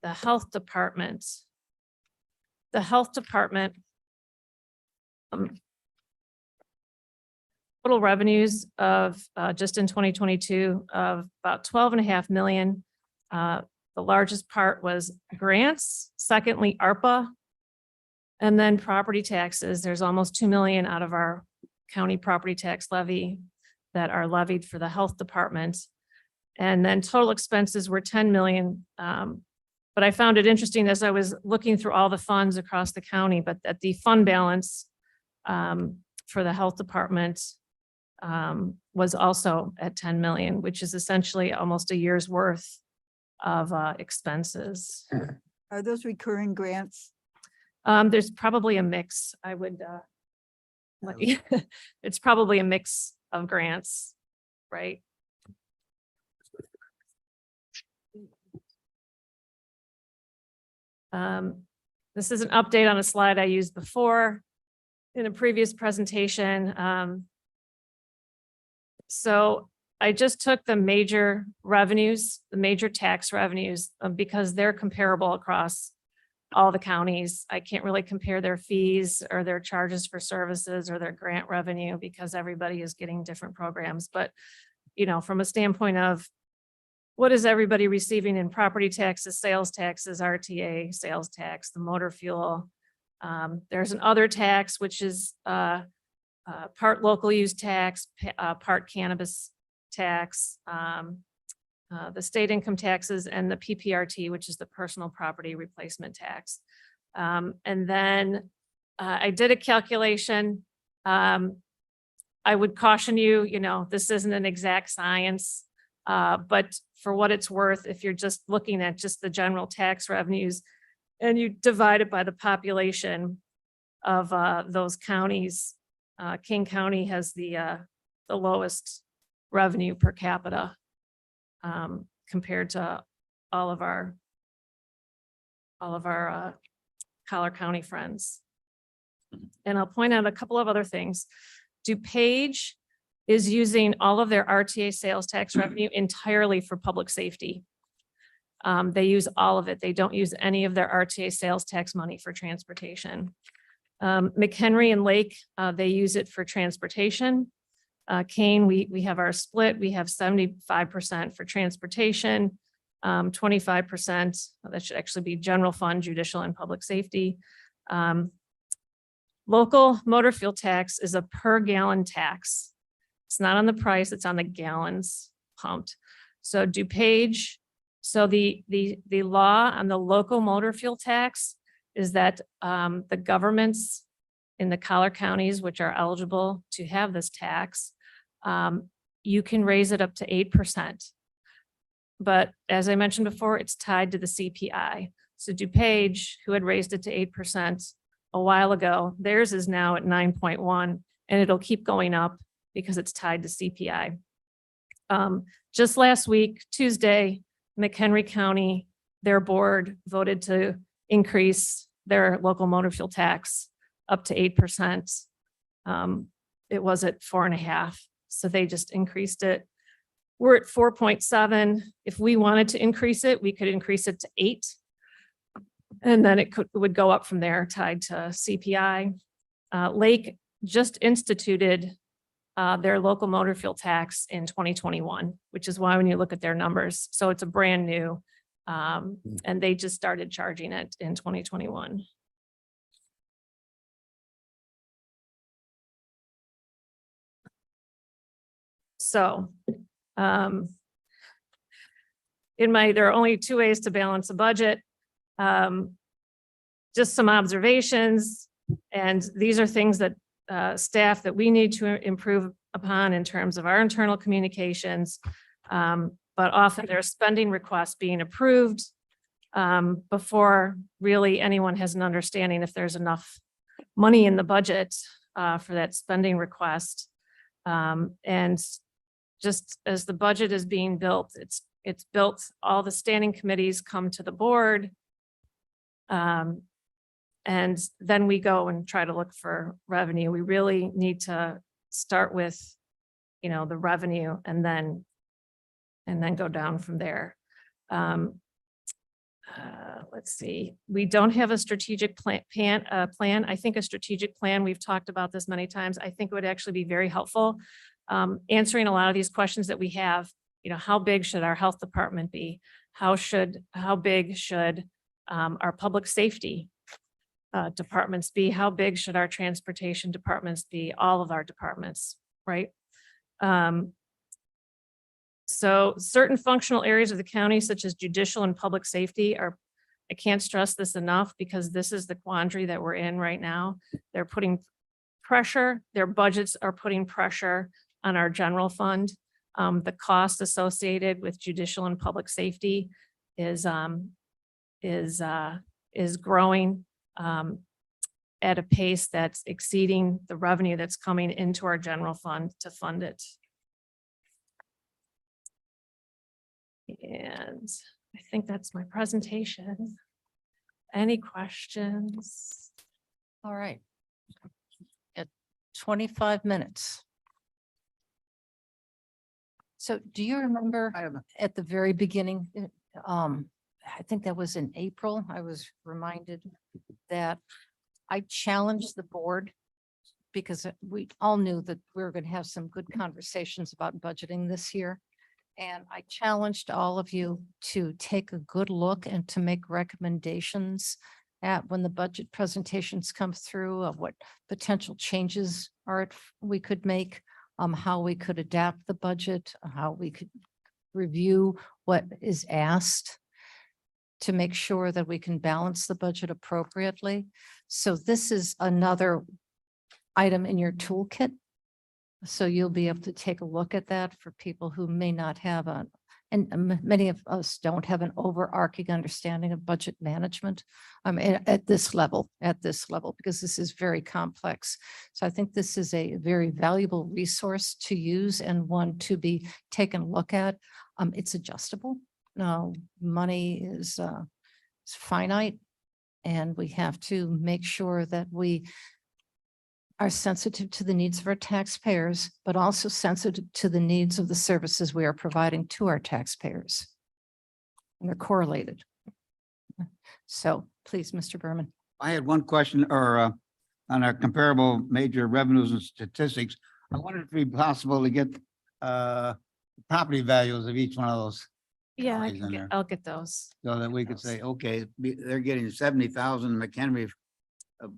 The health department. The health department. Total revenues of just in 2022 of about 12.5 million. The largest part was grants, secondly, ARPA, and then property taxes. There's almost 2 million out of our county property tax levy that are levied for the health department. And then total expenses were 10 million. But I found it interesting as I was looking through all the funds across the county, but that the fund balance for the health department was also at 10 million, which is essentially almost a year's worth of expenses. Are those recurring grants? There's probably a mix. I would, it's probably a mix of grants, right? This is an update on a slide I used before in a previous presentation. So I just took the major revenues, the major tax revenues, because they're comparable across all the counties. I can't really compare their fees or their charges for services or their grant revenue because everybody is getting different programs. But, you know, from a standpoint of what is everybody receiving in property taxes, sales taxes, RTA, sales tax, the motor fuel. There's an other tax, which is part local use tax, part cannabis tax, the state income taxes, and the PPRT, which is the personal property replacement tax. And then I did a calculation. I would caution you, you know, this isn't an exact science, but for what it's worth, if you're just looking at just the general tax revenues and you divide it by the population, of those counties, King County has the lowest revenue per capita compared to all of our Collar County friends. And I'll point out a couple of other things. DuPage is using all of their RTA sales tax revenue entirely for public safety. They use all of it. They don't use any of their RTA sales tax money for transportation. McHenry and Lake, they use it for transportation. Kane, we have our split. We have 75% for transportation, 25%, that should actually be general fund, judicial and public safety. Local motor fuel tax is a per gallon tax. It's not on the price, it's on the gallons pumped. So DuPage, so the law on the local motor fuel tax is that the governments in the collar counties, which are eligible to have this tax, you can raise it up to 8%. But as I mentioned before, it's tied to the CPI. So DuPage, who had raised it to 8% a while ago, theirs is now at 9.1, and it'll keep going up because it's tied to CPI. Just last week, Tuesday, McHenry County, their board voted to increase their local motor fuel tax up to 8%. It was at 4.5%, so they just increased it. We're at 4.7. If we wanted to increase it, we could increase it to 8%. And then it would go up from there, tied to CPI. Lake just instituted their local motor fuel tax in 2021, which is why when you look at their numbers, so it's a brand new, and they just started charging it in 2021. So there are only two ways to balance a budget. Just some observations, and these are things that staff that we need to improve upon in terms of our internal communications. But often there's spending requests being approved before really anyone has an understanding if there's enough money in the budget for that spending request. And just as the budget is being built, it's built, all the standing committees come to the board. And then we go and try to look for revenue. We really need to start with, the revenue and then go down from there. Let's see, we don't have a strategic plan. I think a strategic plan, we've talked about this many times. I think it would actually be very helpful. Answering a lot of these questions that we have, how big should our health department be? How big should our public safety departments be? How big should our transportation departments be? All of our departments, right? So certain functional areas of the county, such as judicial and public safety, I can't stress this enough because this is the quandary that we're in right now. They're putting pressure, their budgets are putting pressure on our general fund. The cost associated with judicial and public safety is growing at a pace that's exceeding the revenue that's coming into our general fund to fund it. And I think that's my presentation. Any questions? All right. At 25 minutes. So do you remember at the very beginning, I think that was in April, I was reminded that I challenged the board because we all knew that we were going to have some good conversations about budgeting this year. And I challenged all of you to take a good look and to make recommendations at when the budget presentations come through of what potential changes we could make, how we could adapt the budget, how we could review what is asked to make sure that we can balance the budget appropriately. So this is another item in your toolkit. So you'll be able to take a look at that for people who may not have And many of us don't have an overarching understanding of budget management at this level, because this is very complex. So I think this is a very valuable resource to use and one to be taken a look at. It's adjustable. No, money is finite, and we have to make sure that we are sensitive to the needs of our taxpayers, but also sensitive to the needs of the services we are providing to our taxpayers. And they're correlated. So please, Mr. Berman. I had one question on our comparable major revenues and statistics. I wondered if it'd be possible to get property values of each one of those. Yeah, counties in there, I'll get those. so that we could say, okay, they're getting 70,000 McHenry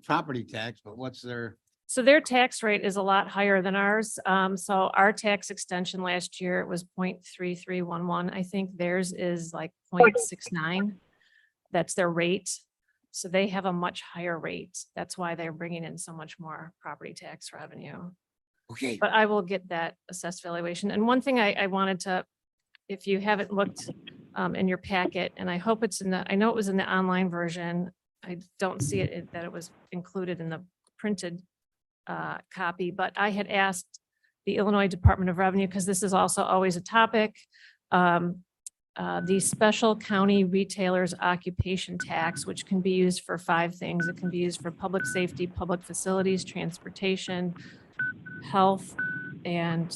property tax, but what's their? So their tax rate is a lot higher than ours. So our tax extension last year was 0.3311. I think theirs is like 0.69. That's their rate. So they have a much higher rate. That's why they're bringing in so much more property tax revenue. Okay. But I will get that assessed valuation. And one thing I wanted to, if you haven't looked in your packet, and I hope it's in the, I know it was in the online version. I don't see it, that it was included in the printed copy, but I had asked the Illinois Department of Revenue, because this is also always a topic, the special county retailers occupation tax, which can be used for 5 things. It can be used for public safety, public facilities, transportation, health, and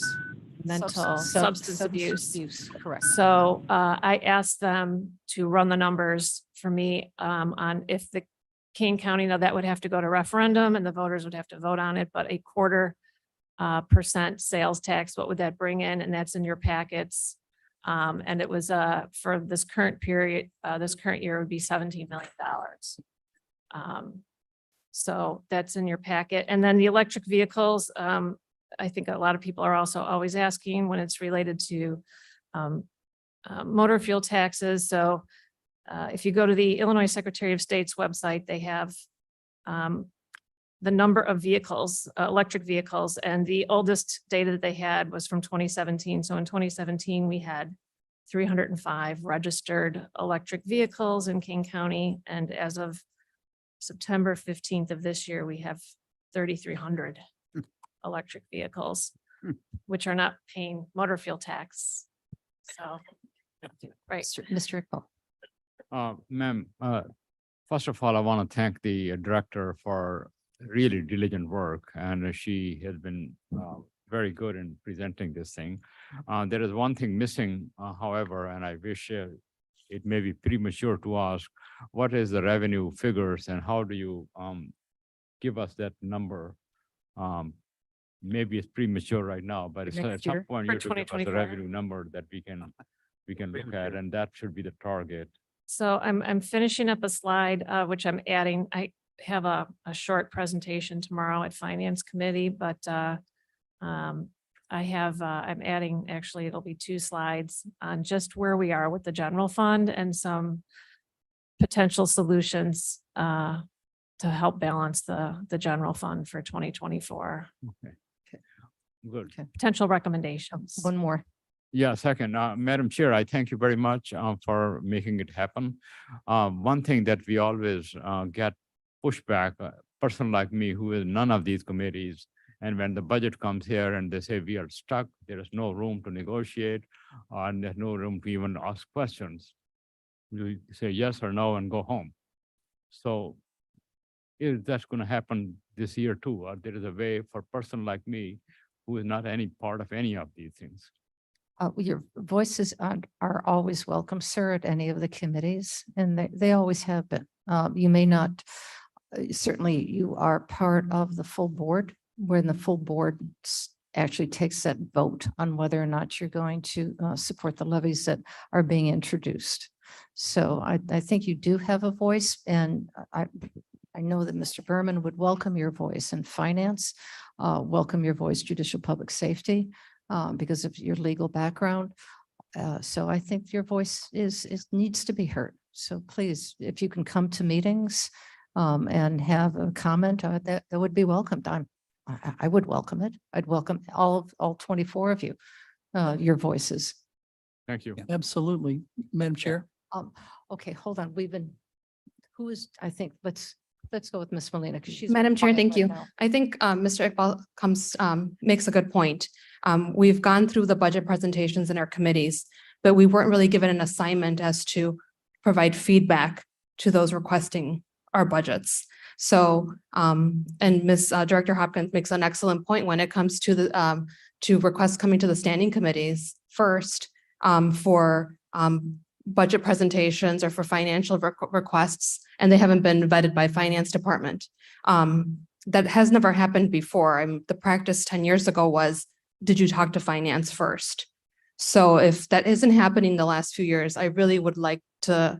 mental substance abuse. Correct. So I asked them to run the numbers for me on if the Kane County, now that would have to go to referendum and the voters would have to vote on it, but 0.25% sales tax, what would that bring in? And that's in your packets. And it was for this current period, this current year would be $17 million. So that's in your packet. And then the electric vehicles, I think a lot of people are also always asking when it's related to motor fuel taxes. So if you go to the Illinois Secretary of State's website, they have the number of vehicles, electric vehicles, and the oldest data that they had was from 2017. So in 2017, we had 305 registered electric vehicles in King County. And as of September 15th of this year, we have 3,300 electric vehicles, which are not paying motor fuel tax. So, right. Mr. Iqbal. Ma'am, first of all, I want to thank the director for really diligent work, and she has been very good in presenting this thing. There is one thing missing, however, and I wish it may be premature to ask, what is the revenue figures and how do you give us that number? Maybe it's premature right now, but it's at some point you have to give us a 2024. revenue number that we can look at, and that should be the target. So I'm finishing up a slide, which I'm adding. I have a short presentation tomorrow at Finance Committee, but I'm adding, actually, it'll be 2 slides on just where we are with the general fund and some potential solutions to help balance the general fund for 2024. Okay. Good. Potential recommendations. One more. Yeah, second, Madam Chair, I thank you very much for making it happen. One thing that we always get pushback, a person like me who is none of these committees, and when the budget comes here and they say we are stuck, there is no room to negotiate, and there's no room to even ask questions. You say yes or no and go home. So if that's going to happen this year too, or there is a way for a person like me who is not any part of any of these things. Your voices are always welcome, sir, at any of the committees, and they always have been. You may not, certainly you are part of the full board, when the full board actually takes that vote on whether or not you're going to support the levies that are being introduced. So I think you do have a voice, and I know that Mr. Berman would welcome your voice in finance, welcome your voice judicial public safety, because of your legal background. So I think your voice needs to be heard. So please, if you can come to meetings and have a comment, that would be welcomed. I would welcome it. I'd welcome all 24 of you, your voices. Thank you. Absolutely, Madam Chair. Okay, hold on. Who is, I think, let's go with Miss Molina because she's. Madam Chair, quiet thank right you. now. I think Mr. Iqbal makes a good point. We've gone through the budget presentations in our committees, but we weren't really given an assignment as to provide feedback to those requesting our budgets. So, and Ms. Director Hopkins makes an excellent point when it comes to the, to requests coming to the standing committees first, for, budget presentations or for financial requests, and they haven't been vetted by finance department. That has never happened before. The practice 10 years ago was, did you talk to finance first? So if that isn't happening the last few years, I really would like to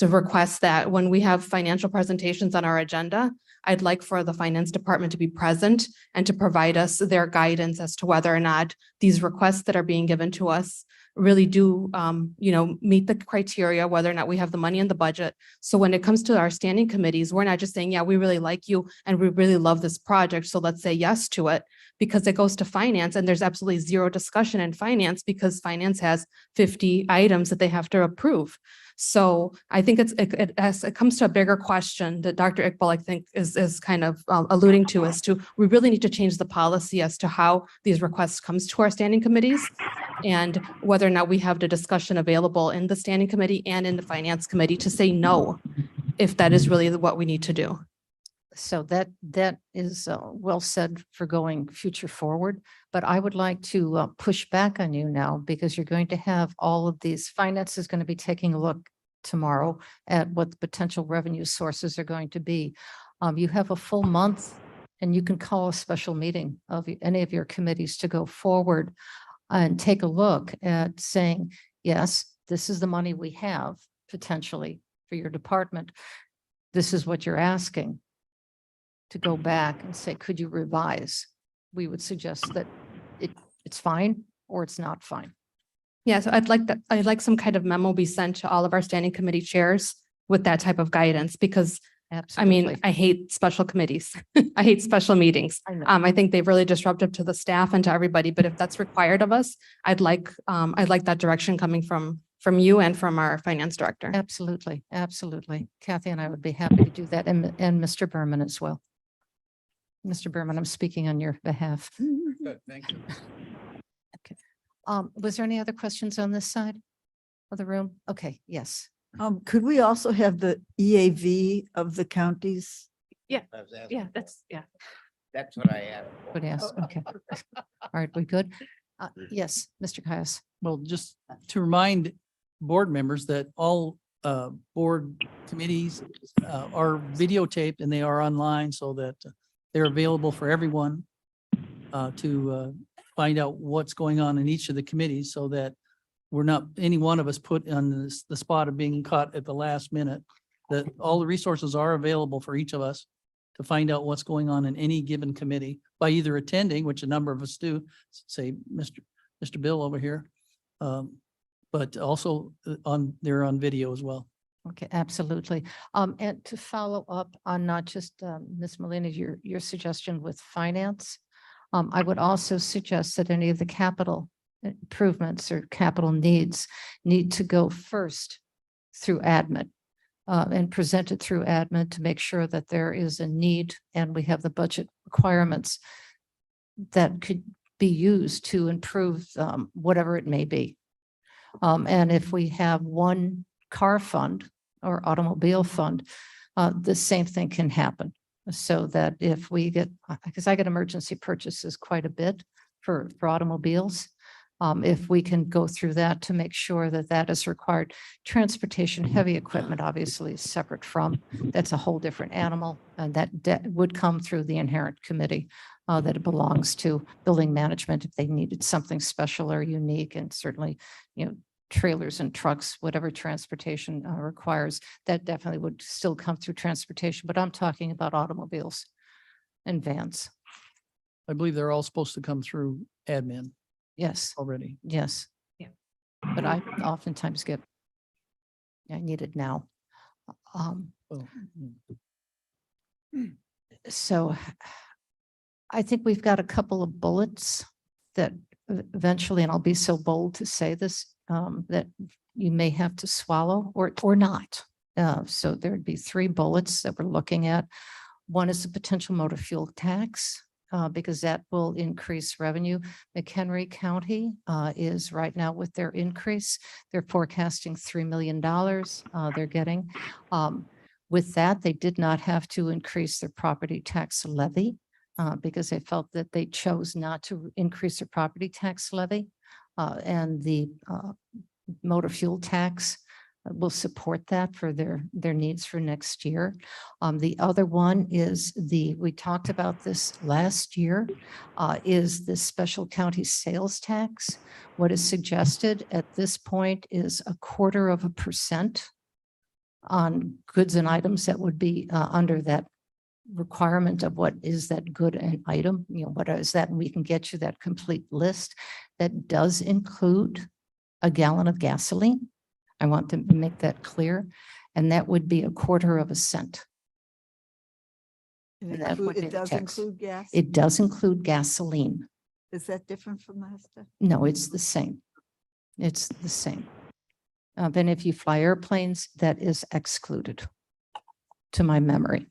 request that when we have financial presentations on our agenda, I'd like for the finance department to be present and to provide us their guidance as to whether or not these requests that are being given to us really do, meet the criteria, whether or not we have the money in the budget. So when it comes to our standing committees, we're not just saying, yeah, we really like you and we really love this project, so let's say yes to it, because it goes to finance and there's absolutely zero discussion in finance because finance has 50 items that they have to approve. So I think it comes to a bigger question that Dr. Iqbal, I think, is kind of alluding to, as to we really need to change the policy as to how these requests comes to our standing committees and whether or not we have the discussion available in the standing committee and in the finance committee to say no, if that is really what we need to do. So that is well said for going future forward. But I would like to push back on you now because you're going to have all of these. Finance is going to be taking a look tomorrow at what the potential revenue sources are going to be. You have a full month and you can call a special meeting of any of your committees to go forward and take a look at saying, yes, this is the money we have potentially for your department. This is what you're asking. To go back and say, could you revise? We would suggest that it's fine or it's not fine. Yeah, so I'd like some kind of memo be sent to all of our standing committee chairs with that type of guidance, because Absolutely. I hate special committees. I hate special meetings. I know. I think they're really disruptive to the staff and to everybody, but if that's required of us, I'd like that direction coming from you and from our finance director. Absolutely, absolutely. Kathy and I would be happy to do that, and Mr. Berman as well. Mr. Berman, I'm speaking on your behalf. Good, thank you. Okay. Was there any other questions on this side of the room? Okay, yes. Could we also have the EAV of the counties? Yeah, that's. That's what I added. Would ask, okay. All right, we good? Yes, Mr. Caius. Well, just to remind board members that all board committees are videotaped and they are online so that they're available for everyone to find out what's going on in each of the committees so that we're not, any one of us put on the spot of being caught at the last minute, that all the resources are available for each of us to find out what's going on in any given committee by either attending, which a number of us do, say Mr. Bill over here, but also they're on video as well. Okay, absolutely. And to follow up on not just Ms. Molina, your suggestion with finance, I would also suggest that any of the capital improvements or capital needs need to go first through admin and present it through admin to make sure that there is a need and we have the budget requirements that could be used to improve whatever it may be. And if we have one car fund or automobile fund, the same thing can happen. So that if we get, because I get emergency purchases quite a bit for automobiles, if we can go through that to make sure that that is required. Transportation, heavy equipment obviously is separate from, that's a whole different animal, and that would come through the inherent committee that it belongs to. Building management, if they needed something special or unique, and certainly, trailers and trucks, whatever transportation requires, that definitely would still come through transportation, but I'm talking about automobiles and vans. I believe they're all supposed to come through admin Yes, already. yes. Yeah. But I oftentimes get, I need it now. Oh, So I think we've got a couple of bullets that eventually, and I'll be so bold to say this, that you may have to swallow or not. So there'd be three bullets that we're looking at. One is the potential motor fuel tax, because that will increase revenue. McHenry County is right now with their increase, they're forecasting $3 million they're getting. With that, they did not have to increase their property tax levy because they felt that they chose not to increase their property tax levy. And the motor fuel tax will support that for their needs for next year. The other one is we talked about this last year, is the special county sales tax. What is suggested at this point is 1/4% on goods and items that would be under that requirement of what is that good an item, what is that? And we can get you that complete list. That does include a gallon of gasoline. I want to make that clear. And that would be 1/4 cent. And And that would be it the does tax. include gas? It does include gasoline. Is that different from last time? No, it's the same. It's the same. Then if you fly airplanes, that is excluded to my memory.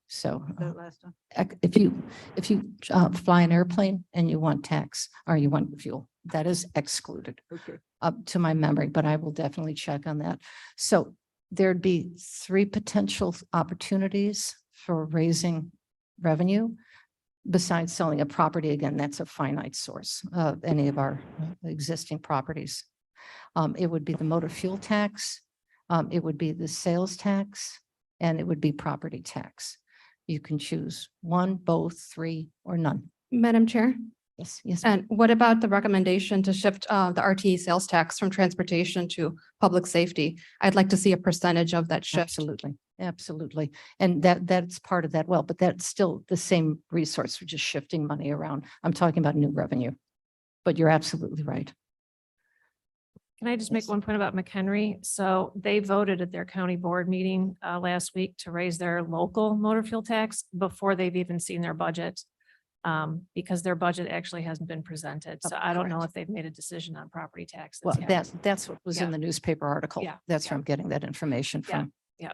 So That last one? if you fly an airplane and you want tax or you want fuel, that is excluded Okay. up to my memory, but I will definitely check on that. So there'd be three potential opportunities for raising revenue. Besides selling a property, again, that's a finite source of any of our existing properties. It would be the motor fuel tax, it would be the sales tax, and it would be property tax. You can choose one, both, three, or none. Madam Chair, Yes, yes. and what about the recommendation to shift the RTE sales tax from transportation to public safety? I'd like to see a percentage of that shift. Absolutely, absolutely. And that's part of that. Well, but that's still the same resource. We're just shifting money around. I'm talking about new revenue. But you're absolutely right. Can I just make one point about McHenry? So they voted at their county board meeting last week to raise their local motor fuel tax before they've even seen their budget. Because their budget actually hasn't been presented. So I don't know if they've made a decision on property taxes. Well, yet. that's what was in Yeah. the newspaper article. Yeah, That's yeah. where I'm getting that information Yeah. from. Yeah.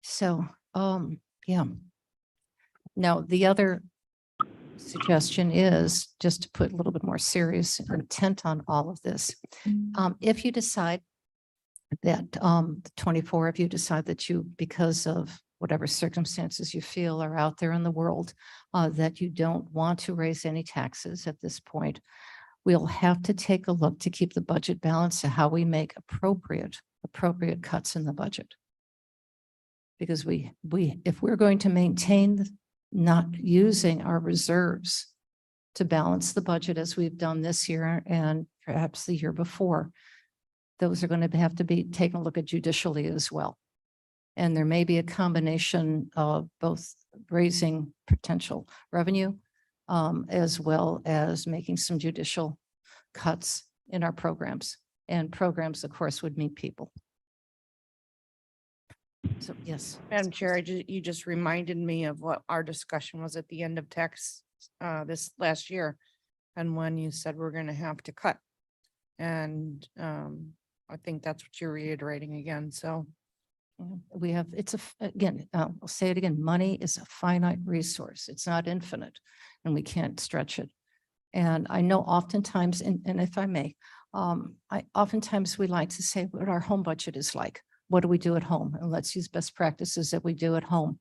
So, yeah. Now, the other suggestion is just to put a little bit more serious intent on all of this. If you decide that, the 24 of you decide that you, because of whatever circumstances you feel are out there in the world, that you don't want to raise any taxes at this point, we'll have to take a look to keep the budget balanced to how we make appropriate cuts in the budget. Because if we're going to maintain not using our reserves to balance the budget as we've done this year and perhaps the year before, those are going to have to be taken a look at judicially as well. And there may be a combination of both raising potential revenue as well as making some judicial cuts in our programs. And programs, of course, would meet people. So, yes. Madam Chair, you just reminded me of what our discussion was at the end of tax this last year. And when you said we're going to have to cut. And I think that's what you're reiterating again. So We have, again, I'll say it again, money is a finite resource. It's not infinite and we can't stretch it. And I know oftentimes, and if I may, oftentimes we like to say what our home budget is like. What do we do at home? And let's use best practices that we do at home.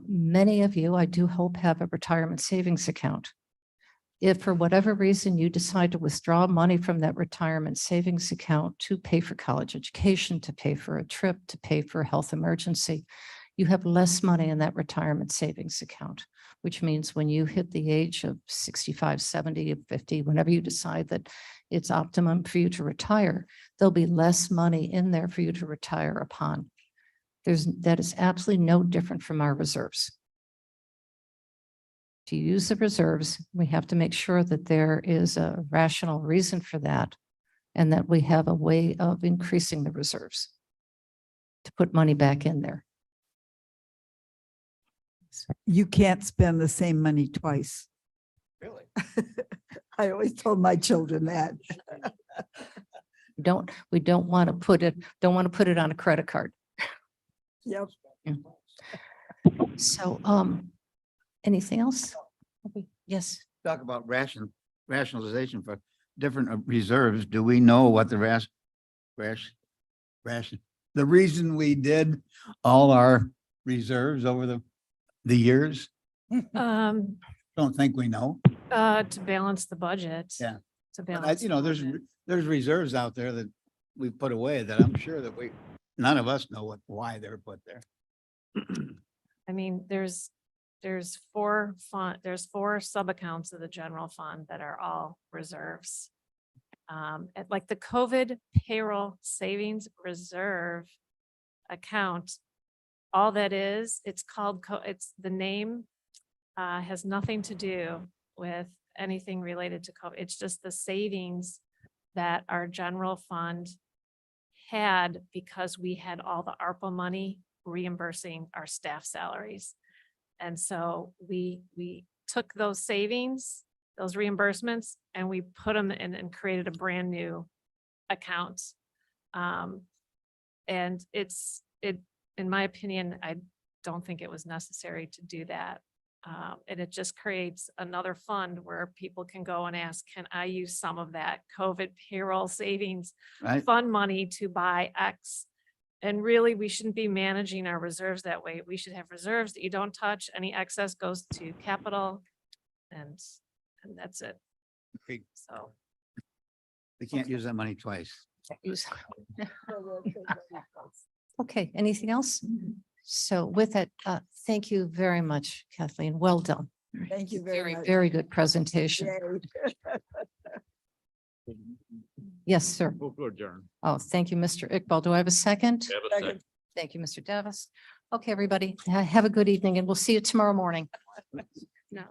Many of you, I do hope, have a retirement savings account. If for whatever reason you decide to withdraw money from that retirement savings account to pay for college education, to pay for a trip, to pay for a health emergency, you have less money in that retirement savings account, which means when you hit the age of 65, 70, 50, whenever you decide that it's optimum for you to retire, there'll be less money in there for you to retire upon. That is absolutely no different from our reserves. To use the reserves, we have to make sure that there is a rational reason for that and that we have a way of increasing the reserves to put money back in there. You can't spend the same money twice. Really? I always told my children that. We don't want to put it on a credit card. Yep. So, anything else? Yes. Talk about rationalization for different reserves. Do we know what the the reason we did all our reserves over the years? Don't think we know. To balance the budget. Yeah. To But balance. you know, the there's reserves out there that we put away that I'm sure that none of us know why they're put there. I mean, there's four sub-accounts of the general fund that are all reserves. Like the COVID payroll savings reserve account, all that is, it's called, it's the name has nothing to do with anything related to COVID. It's just the savings that our general fund had because we had all the ARPA money reimbursing our staff salaries. And so we took those savings, those reimbursements, and we put them in and created a brand new account. And in my opinion, I don't think it was necessary to do that. And it just creates another fund where people can go and ask, can I use some of that COVID payroll savings Right. fund money to buy X? And really, we shouldn't be managing our reserves that way. We should have reserves that you don't touch. Any excess goes to capital and that's it. Okay. So. We can't use that money twice. Okay, anything else? So with that, thank you very much, Kathleen. Well done. Thank you very much. Very good presentation. Yay. Yes, sir. Move to adjourn. Oh, thank you, Mr. Iqbal. Do I have a second? Second. Thank you, Mr. Davis. Okay, everybody, have a good evening and we'll see you tomorrow morning. No.